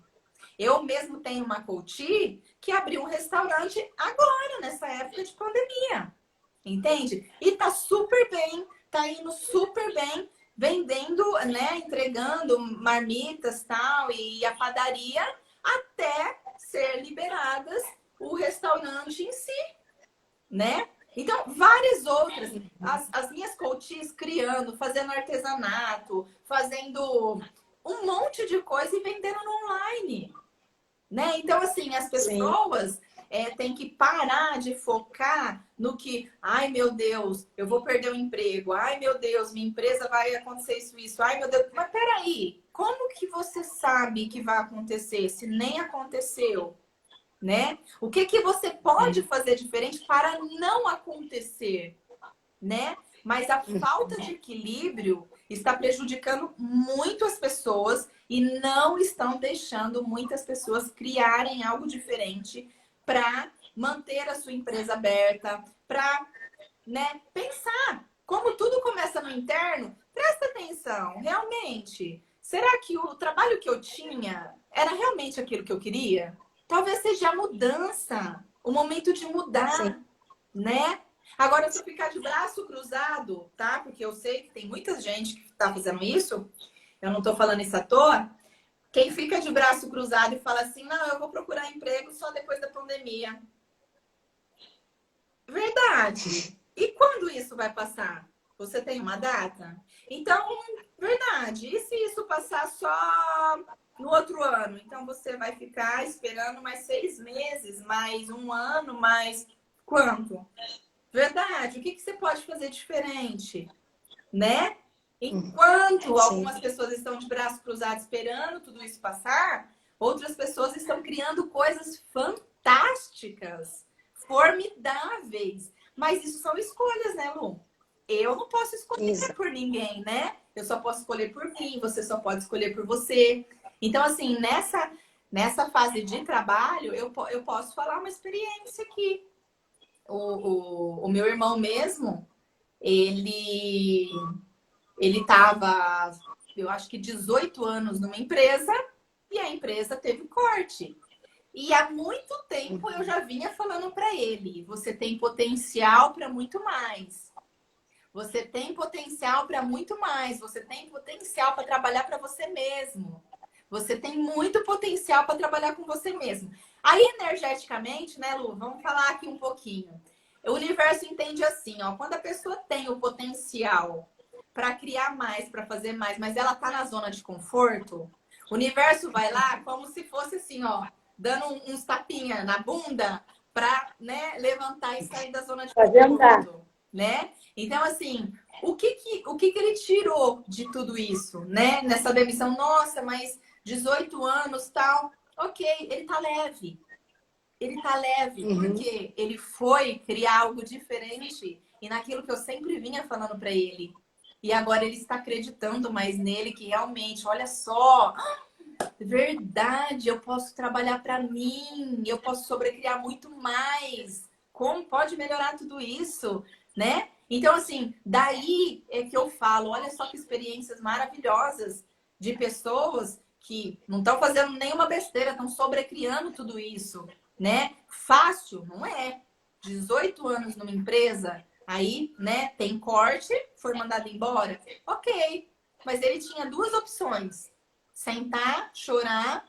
Eu mesmo tenho uma coach que abriu um restaurante agora, nessa época de pandemia. Entende? E tá super bem, tá indo super bem, vendendo, né? Entregando marmitas tal, e a padaria até ser liberadas o restaurante em si, né? Então, várias outras. As minhas coaches criando, fazendo artesanato, fazendo um monte de coisa e vendendo no online. Né? Então, assim, as pessoas têm que parar de focar no que, ai meu Deus, eu vou perder o emprego, ai meu Deus, minha empresa vai acontecer isso, ai meu Deus, mas peraí, como que você sabe que vai acontecer se nem aconteceu? Né? O que que você pode fazer diferente para não acontecer? Né? Mas a falta de equilíbrio está prejudicando muito as pessoas e não estão deixando muitas pessoas criarem algo diferente para manter a sua empresa aberta, para, né, pensar. Como tudo começa no interno, presta atenção, realmente. Será que o trabalho que eu tinha era realmente aquilo que eu queria? Talvez seja a mudança, o momento de mudar, né? Agora, se eu ficar de braço cruzado, tá? Porque eu sei que tem muita gente que tá fazendo isso, eu não tô falando isso à toa. Quem fica de braço cruzado e fala assim, não, eu vou procurar emprego só depois da pandemia. Verdade. E quando isso vai passar? Você tem uma data? Então, verdade. E se isso passar só no outro ano? Então, você vai ficar esperando mais 6 meses, mais um ano, mais quanto? Verdade. O que você pode fazer diferente? Né? Enquanto algumas pessoas estão de braço cruzado esperando tudo isso passar, outras pessoas estão criando coisas fantásticas, formidáveis. Mas isso são escolhas, né, Lu? Eu não posso escolher Isso. por ninguém, né? Eu só posso escolher por mim, você só pode escolher por você. Então, assim, nessa fase de trabalho, eu posso falar uma experiência aqui. O meu irmão mesmo, ele estava, eu acho que 18 anos numa empresa e a empresa teve corte. E há muito tempo eu já vinha falando para ele: você tem potencial para muito mais. Você tem potencial para muito mais. Você tem potencial para trabalhar para você mesmo. Você tem muito potencial para trabalhar com você mesmo. Aí, energeticamente, né, Lu? Vamos falar aqui um pouquinho. O universo entende assim, ó, quando a pessoa tem o potencial para criar mais, para fazer mais, mas ela tá na zona de conforto, o universo vai lá como se fosse assim, ó, dando uns tapinha na bunda para, né, levantar e sair da zona de conforto, né? Então, assim, o que ele tirou de tudo isso, né? Nessa demissão, nossa, mas 18 anos, tal. Ok, ele tá leve. Ele tá leve, porque ele foi criar algo diferente e naquilo que eu sempre vinha falando para ele. E agora ele está acreditando mais nele, que realmente, olha só, verdade, eu posso trabalhar para mim, eu posso sobrecriar muito mais. Como pode melhorar tudo isso, né? Então, assim, daí é que eu falo, olha só que experiências maravilhosas de pessoas que não estão fazendo nenhuma besteira, estão sobrecriando tudo isso, né? Fácil, não é? 18 anos numa empresa, aí, né, tem corte, foi mandado embora. Ok, mas ele tinha duas opções: sentar, chorar,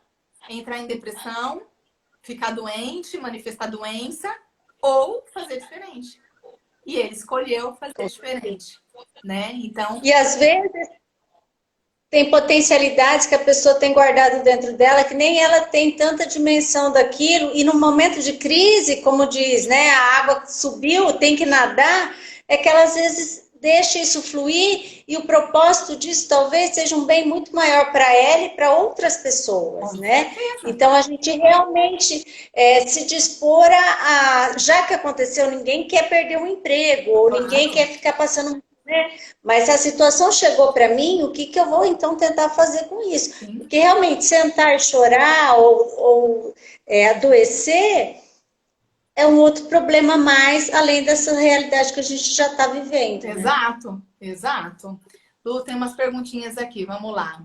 entrar em depressão, ficar doente, manifestar doença, ou fazer diferente. E ele escolheu fazer diferente, né? Então, E às vezes tem potencialidades que a pessoa tem guardado dentro dela, que nem ela tem tanta dimensão daquilo, e no momento de crise, como diz, né, a água subiu, tem que nadar, é que ela às vezes deixa isso fluir, e o propósito disso talvez seja um bem muito maior para ela e para outras pessoas, né? Então a gente realmente se dispor já que aconteceu, ninguém quer perder um emprego, ou ninguém quer ficar passando, né? Mas a situação chegou para mim, o que eu vou então tentar fazer com isso? sim. Porque realmente sentar e chorar ou adoecer é um outro problema a mais, além dessa realidade que a gente já está vivendo. Exato, né? exato. Lu, tem umas perguntinhas aqui, vamos lá.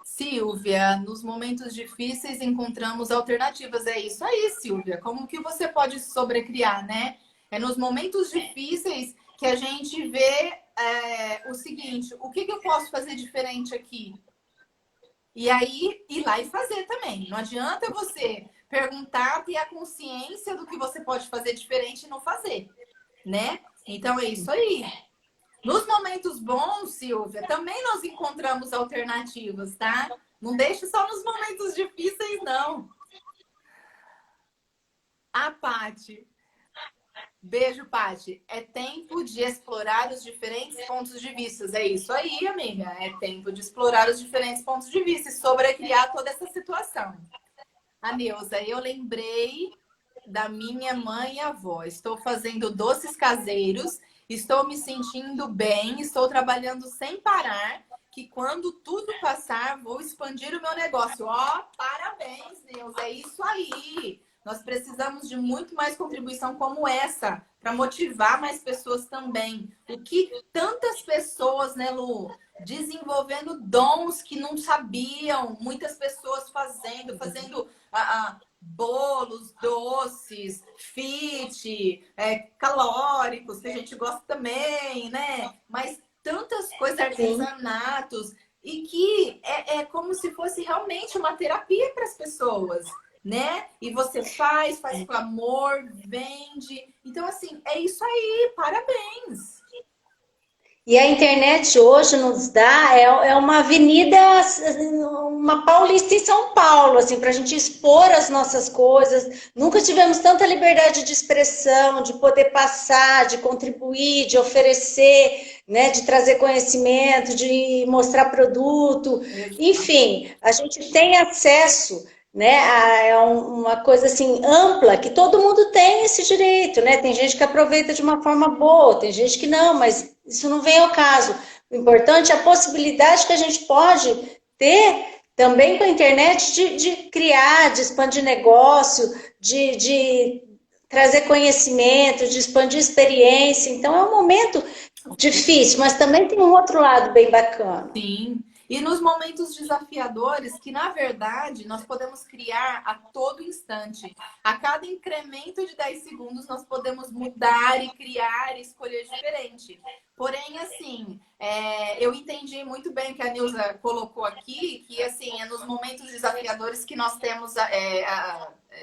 Silvia, nos momentos difíceis encontramos alternativas. É isso aí, Silvia. Como que você pode sobrecriar, né? É nos momentos difíceis que a gente vê o seguinte: o que eu posso fazer diferente aqui? E aí, ir lá e fazer também. Não adianta você perguntar, ter a consciência do que você pode fazer diferente e não fazer, né? Então, é isso aí. Nos momentos bons, Silvia, também nós encontramos alternativas, tá? Não deixe só nos momentos difíceis, não. A Pati. Beijo, Pati. É tempo de explorar os diferentes pontos de vista. É isso aí, amiga. É tempo de explorar os diferentes pontos de vista e sobrecriar toda essa situação. A Neuza, eu lembrei da minha mãe e avó. Estou fazendo doces caseiros, estou me sentindo bem, estou trabalhando sem parar, que quando tudo passar, vou expandir o meu negócio. Ó, parabéns, Neuza. É isso aí. Nós precisamos de muito mais contribuição como essa, para motivar mais pessoas também. O que tantas pessoas, né, Lu, desenvolvendo dons que não sabiam, muitas pessoas fazendo bolos, doces, fit, calóricos, que a gente gosta também, né? Mas tantas coisas, artesanatos, e que é como se fosse realmente uma terapia para as pessoas, né? E você faz com amor, vende. Então, assim, é isso aí, parabéns. E a internet hoje nos dá uma avenida, uma paulista em São Paulo, assim, para a gente expor as nossas coisas. Nunca tivemos tanta liberdade de expressão, de poder passar, de contribuir, de oferecer, né, de trazer conhecimento, de mostrar produto. Enfim, a gente tem acesso né? É uma coisa assim ampla que todo mundo tem esse direito, né? Tem gente que aproveita de uma forma boa, tem gente que não, mas isso não vem ao caso. O importante é a possibilidade que a gente pode ter também com a internet de criar, de expandir negócio, de trazer conhecimento, de expandir experiência. Então é um momento difícil, mas também tem um outro lado bem bacana. Sim. E nos momentos desafiadores, que na verdade nós podemos criar a todo instante. A cada incremento de 10 segundos, nós podemos mudar e criar e escolher diferente. Porém, assim, eu entendi muito bem o que a Nilza colocou aqui, que assim, é nos momentos desafiadores que nós temos,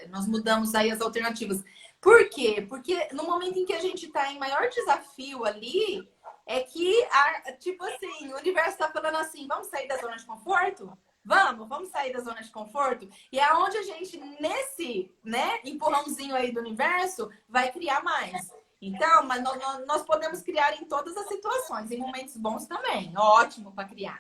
nós mudamos aí as alternativas. Por quê? Porque no momento em que a gente está em maior desafio ali, é que, tipo assim, o universo está falando assim, vamos sair da zona de conforto? Vamos sair da zona de conforto? E é onde a gente, nesse, né, empurrãozinho aí do universo, vai criar mais. Então, mas nós podemos criar em todas as situações, em momentos bons também. Ótimo para criar.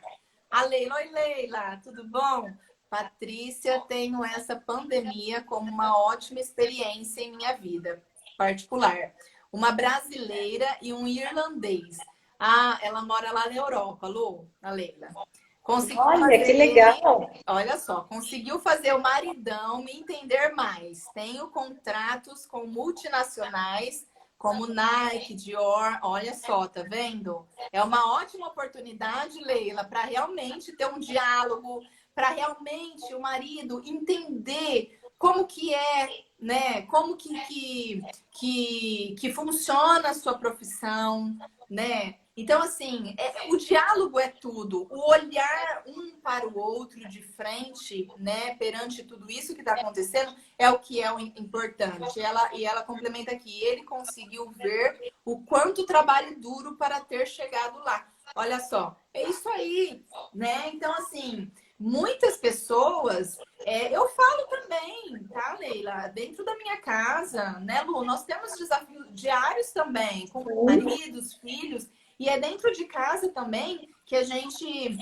A Leila, oi Leila, tudo bom? Patrícia, tenho essa pandemia como uma ótima experiência em minha vida particular. Uma brasileira e um irlandês. Ah, ela mora lá na Europa, Lu, a Leila. Conseguiu Olha, que fazer, legal! olha só, conseguiu fazer o maridão me entender mais. Tenho contratos com multinacionais como Nike, Dior, olha só, tá vendo? É uma ótima oportunidade, Leila, para realmente ter um diálogo, para realmente o marido entender como que é, né? Como que funciona a sua profissão, né? Então, assim, o diálogo é tudo. O olhar um para o outro de frente, né, perante tudo isso que está acontecendo, é o que é o importante. Ela complementa aqui, ele conseguiu ver o quanto trabalho duro para ter chegado lá. Olha só, é isso aí, né? Então, assim, muitas pessoas, eu falo também, tá, Leila? Dentro da minha casa, né, Lu? Nós temos desafios diários também, com maridos, filhos, e é dentro de casa também que a gente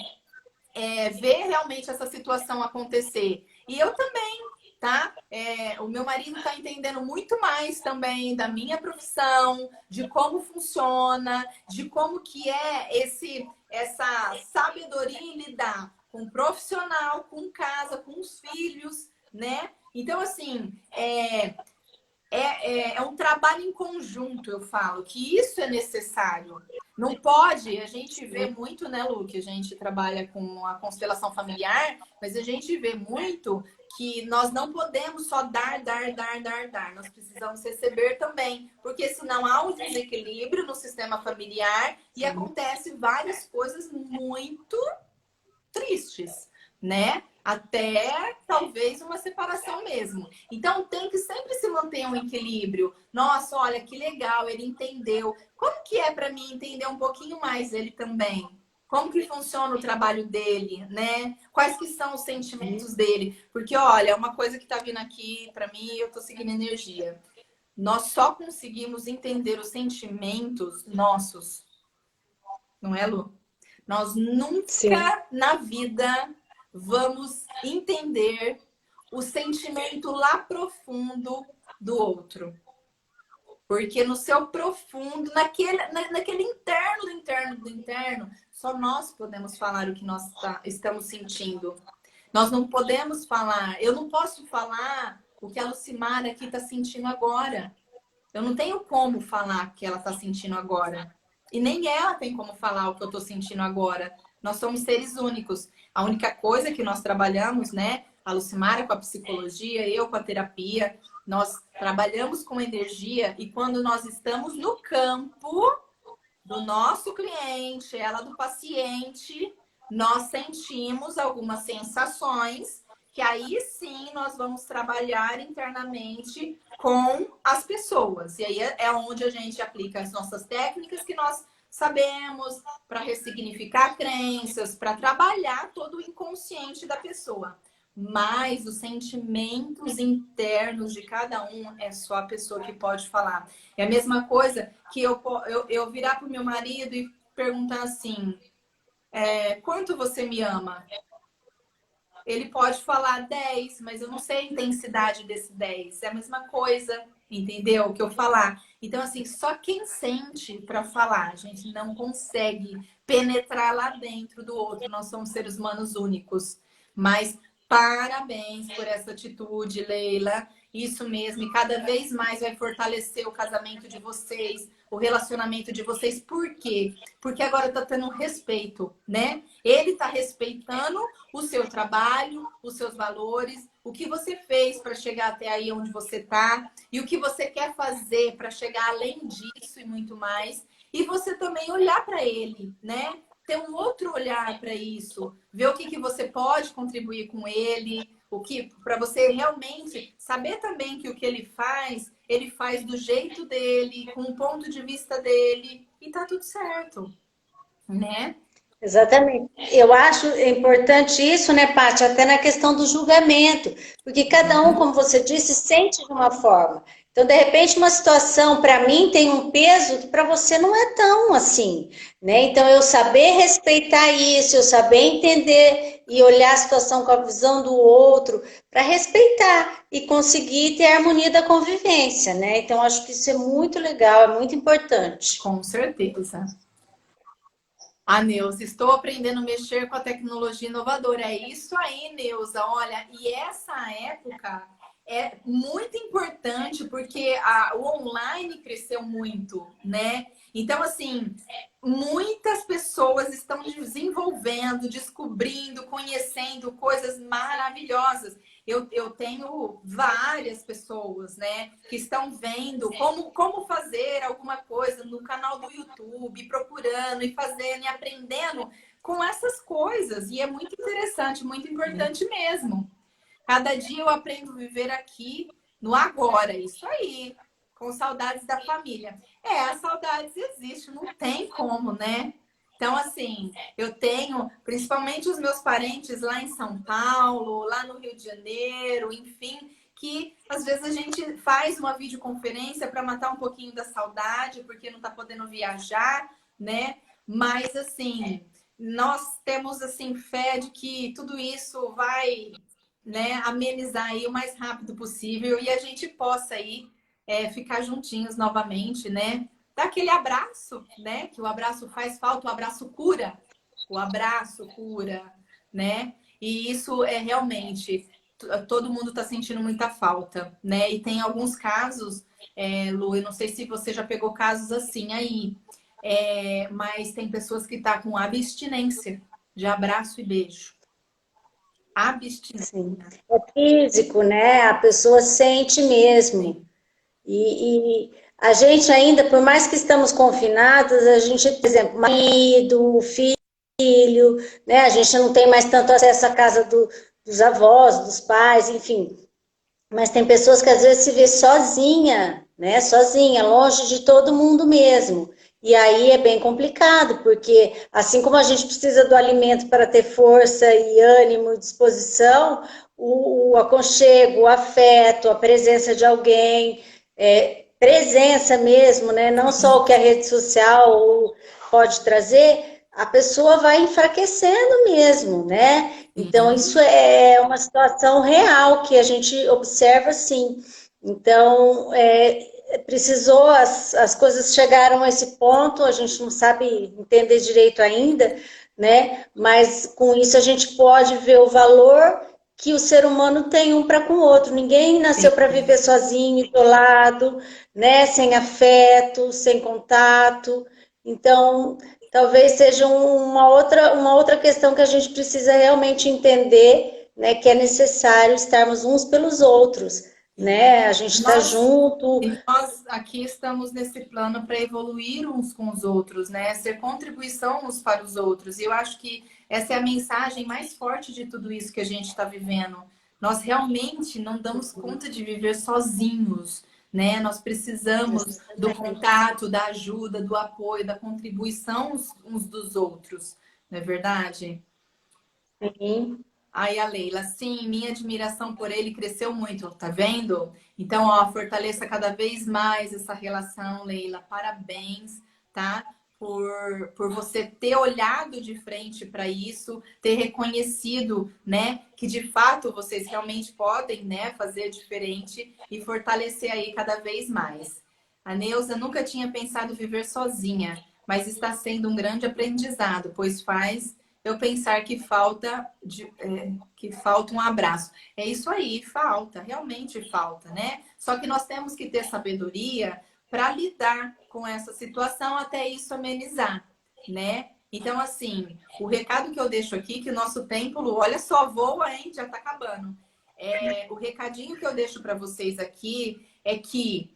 vê realmente essa situação acontecer. E eu também, tá? O meu marido está entendendo muito mais também da minha profissão, de como funciona, de como que é essa sabedoria em lidar com o profissional, com casa, com os filhos, né? Então, assim, é um trabalho em conjunto, eu falo, que isso é necessário. Não pode, a gente vê muito, né, Lu, que a gente trabalha com a constelação familiar, mas a gente vê muito que nós não podemos só dar, dar, dar, dar, dar. Nós precisamos receber também, porque senão há um desequilíbrio no sistema familiar e acontece várias coisas muito tristes, né? Até talvez uma separação mesmo. Então tem que sempre se manter um equilíbrio. Nossa, olha que legal, ele entendeu. Como que é para mim entender um pouquinho mais ele também? Como que funciona o trabalho dele, né? Quais que são os sentimentos dele? Porque olha, uma coisa que tá vindo aqui para mim, eu tô seguindo energia. Nós só conseguimos entender os sentimentos nossos, não é, Lu? Nós Sim. nunca na vida vamos entender o sentimento lá profundo do outro. Porque no seu profundo, naquele interno do interno do interno, só nós podemos falar o que nós estamos sentindo. Nós não podemos falar, eu não posso falar o que a Lucimara aqui está sentindo agora. Eu não tenho como falar o que ela está sentindo agora. E nem ela tem como falar o que eu estou sentindo agora. Nós somos seres únicos. A única coisa que nós trabalhamos, né? A Lucimara com a psicologia, eu com a terapia, nós trabalhamos com energia e quando nós estamos no campo do nosso cliente, ela do paciente, nós sentimos algumas sensações que aí sim nós vamos trabalhar internamente com as pessoas. E aí é onde a gente aplica as nossas técnicas que nós sabemos para ressignificar crenças, para trabalhar todo o inconsciente da pessoa. Mas os sentimentos internos de cada um é só a pessoa que pode falar. É a mesma coisa que eu virar para o meu marido e perguntar assim: quanto você me ama? ele pode falar 10, mas eu não sei a intensidade desse 10. É a mesma coisa, entendeu? O que eu falar. Então, assim, só quem sente para falar, a gente não consegue penetrar lá dentro do outro. Nós somos seres humanos únicos. Mas parabéns por essa atitude, Leila. Isso mesmo, e cada vez mais vai fortalecer o casamento de vocês, o relacionamento de vocês. Por quê? Porque agora tá tendo respeito, né? Ele tá respeitando o seu trabalho, os seus valores, o que você fez para chegar até aí onde você tá e o que você quer fazer para chegar além disso e muito mais. E você também olhar para ele, né? Ter um outro olhar para isso, ver o que, que você pode contribuir com ele, o que para você realmente saber também que o que ele faz do jeito dele, com o ponto de vista dele, e tá tudo certo, né? Exatamente. Eu acho importante isso, né, Paty, até na questão do julgamento, porque cada um, como você disse, sente de uma forma. Então, de repente, uma situação para mim tem um peso que para você não é tão assim, né? Então, eu saber respeitar isso, eu saber entender e olhar a situação com a visão do outro, para respeitar e conseguir ter a harmonia da convivência, né? Então, acho que isso é muito legal, é muito importante. Com certeza. Ah, Neuza, estou aprendendo a mexer com a tecnologia inovadora. É isso aí, Neuza. Olha, e essa época é muito importante porque o online cresceu muito, né? Então, assim, muitas pessoas estão desenvolvendo, descobrindo, conhecendo coisas maravilhosas. Eu tenho várias pessoas, né, que estão vendo como fazer alguma coisa no canal do YouTube, procurando e fazendo e aprendendo com essas coisas. E é muito interessante, muito importante mesmo. Cada dia eu aprendo a viver aqui no agora, isso aí, com saudades da família. É, as saudades existem, não tem como, né? Então, assim, eu tenho, principalmente os meus parentes lá em São Paulo, lá no Rio de Janeiro, enfim, que às vezes a gente faz uma videoconferência para matar um pouquinho da saudade, porque não está podendo viajar, né? Mas, assim, nós temos, assim, fé de que tudo isso vai, né, amenizar aí o mais rápido possível e a gente possa aí ficar juntinhos novamente, né? Dar aquele abraço, né? Que o abraço faz falta, o abraço cura. O abraço cura, né? E isso é realmente todo mundo está sentindo muita falta, né? E tem alguns casos, Lu, eu não sei se você já pegou casos assim aí, mas tem pessoas que estão com abstinência de abraço e beijo. Abstinência. Sim. É físico, né? A pessoa sente mesmo. E a gente ainda, por mais que estamos confinados, a gente, por exemplo, marido, filho, né? A gente não tem mais tanto acesso à casa dos avós, dos pais, enfim. Mas tem pessoas que às vezes se vê sozinha, né? Sozinha, longe de todo mundo mesmo. E aí é bem complicado, porque assim como a gente precisa do alimento para ter força e ânimo e disposição, o aconchego, o afeto, a presença de alguém, presença mesmo, né? Não só o que a rede social pode trazer, a pessoa vai enfraquecendo mesmo, né? Então, isso é uma situação real que a gente observa, sim. Então, precisou, as coisas chegaram a esse ponto, a gente não sabe entender direito ainda, né? Mas com isso a gente pode ver o valor que o ser humano tem um para com o outro. Ninguém nasceu para viver sozinho, isolado, né? Sem afeto, sem contato. Então, talvez seja uma outra questão que a gente precisa realmente entender, né? Que é necessário estarmos uns pelos outros, né? A gente está junto. E nós aqui estamos nesse plano para evoluir uns com os outros, né? Ser contribuição uns para os outros. E eu acho que essa é a mensagem mais forte de tudo isso que a gente está vivendo. Nós realmente não damos conta de viver sozinhos, né? Nós precisamos do contato, da ajuda, do apoio, da contribuição uns dos outros, não é verdade? Sim. Aí a Leila, sim, minha admiração por ele cresceu muito, tá vendo? Então, ó, fortaleça cada vez mais essa relação, Leila. Parabéns, tá? por você ter olhado de frente para isso, ter reconhecido, né, que de fato vocês realmente podem, né, fazer diferente e fortalecer aí cada vez mais. A Neuza nunca tinha pensado viver sozinha, mas está sendo um grande aprendizado, pois faz eu pensar que falta um abraço. É isso aí, falta, realmente falta, né? Só que nós temos que ter sabedoria para lidar com essa situação até isso amenizar, né? Então, assim, o recado que eu deixo aqui, que o nosso tempo, Lu, olha só, voa, hein? Já tá acabando. O recadinho que eu deixo para vocês aqui é que,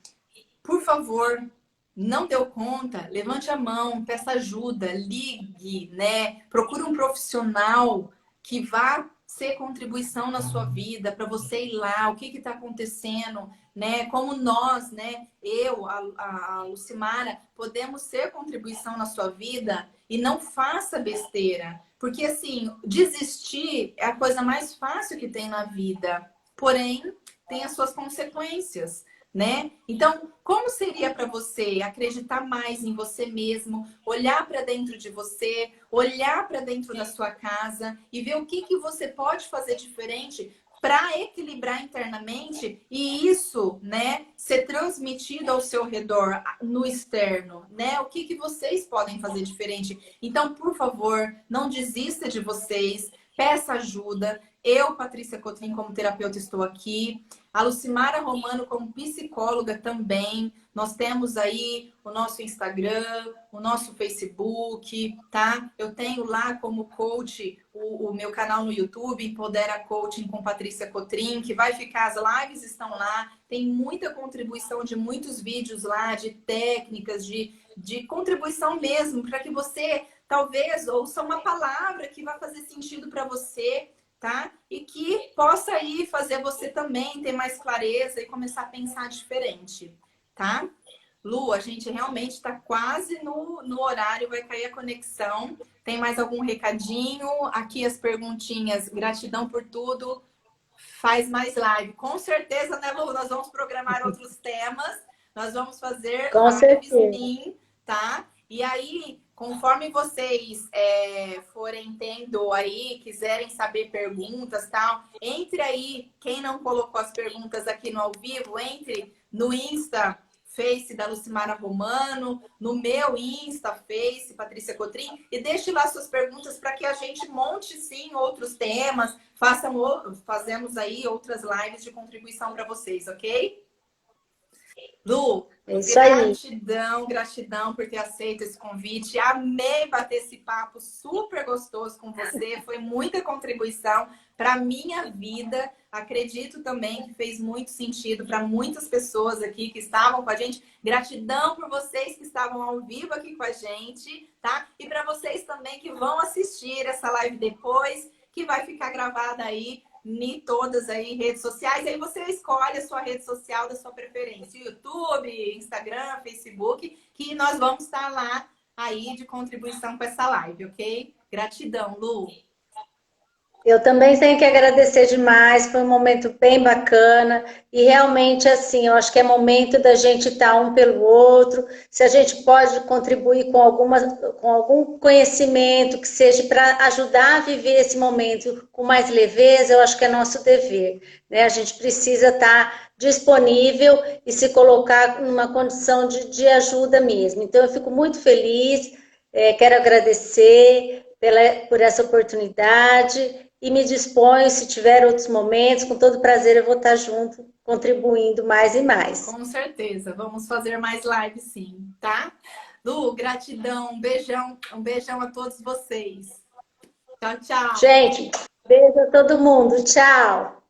por favor, não deu conta, levante a mão, peça ajuda, ligue, né? Procure um profissional que vá ser contribuição na sua vida, para você ir lá, o que está acontecendo, né? Como nós, né? Eu, a Lucimara, podemos ser contribuição na sua vida e não faça besteira. Porque, assim, desistir é a coisa mais fácil que tem na vida. Porém, tem as suas consequências, né? Então, como seria para você acreditar mais em você mesmo, olhar para dentro de você, olhar para dentro da sua casa e ver o que você pode fazer diferente para equilibrar internamente e isso, né, ser transmitido ao seu redor, no externo, né? O que vocês podem fazer diferente? Então, por favor, não desista de vocês, peça ajuda. Eu, Patrícia Cotrim, como terapeuta, estou aqui. A Lucimara Romano, como psicóloga, também. Nós temos aí o nosso Instagram, o nosso Facebook, tá? Eu tenho lá como coach o meu canal no YouTube, Empodera Coaching com Patrícia Cotrim, que vai ficar, as lives estão lá. Tem muita contribuição de muitos vídeos lá, de técnicas, de contribuição mesmo, para que você talvez ouça uma palavra que vai fazer sentido para você, tá? E que possa aí fazer você também ter mais clareza e começar a pensar diferente, tá? Lu, a gente realmente está quase no horário, vai cair a conexão. Tem mais algum recadinho? Aqui as perguntinhas. Gratidão por tudo. Faz mais live. Com certeza, né, Lu? Nós vamos programar outros temas. Nós vamos fazer Com lives certeza. sim, tá? E aí, conforme vocês forem tendo aí, quiserem saber perguntas, tal, entre aí. Quem não colocou as perguntas aqui no ao vivo, entre no Insta, Face da Lucimara Romano, no meu Insta, Face, Patrícia Cotrim, e deixe lá suas perguntas para que a gente monte sim outros temas, fazemos aí outras lives de contribuição para vocês, ok? Lu, É isso aí. gratidão por ter aceito esse convite. Amei bater esse papo super gostoso com você. Foi muita contribuição para a minha vida. Acredito também que fez muito sentido para muitas pessoas aqui que estavam com a gente. Gratidão por vocês que estavam ao vivo aqui com a gente, tá? E para vocês também que vão assistir essa live depois, que vai ficar gravada aí em todas aí redes sociais. Aí você escolhe a sua rede social da sua preferência. YouTube, Instagram, Facebook, que nós vamos estar lá aí de contribuição com essa live, ok? Gratidão, Lu. Eu também tenho que agradecer demais, foi um momento bem bacana e realmente assim, eu acho que é momento da gente estar um pelo outro, se a gente pode contribuir com algum conhecimento que seja para ajudar a viver esse momento com mais leveza, eu acho que é nosso dever, né? A gente precisa estar disponível e se colocar numa condição de ajuda mesmo. Então eu fico muito feliz, quero agradecer por essa oportunidade e me disponho, se tiver outros momentos, com todo prazer eu vou estar junto, contribuindo mais e mais. Com certeza, vamos fazer mais lives sim, tá? Lu, gratidão, um beijão a todos vocês. Tchau, tchau. Gente, beijo a todo mundo, tchau.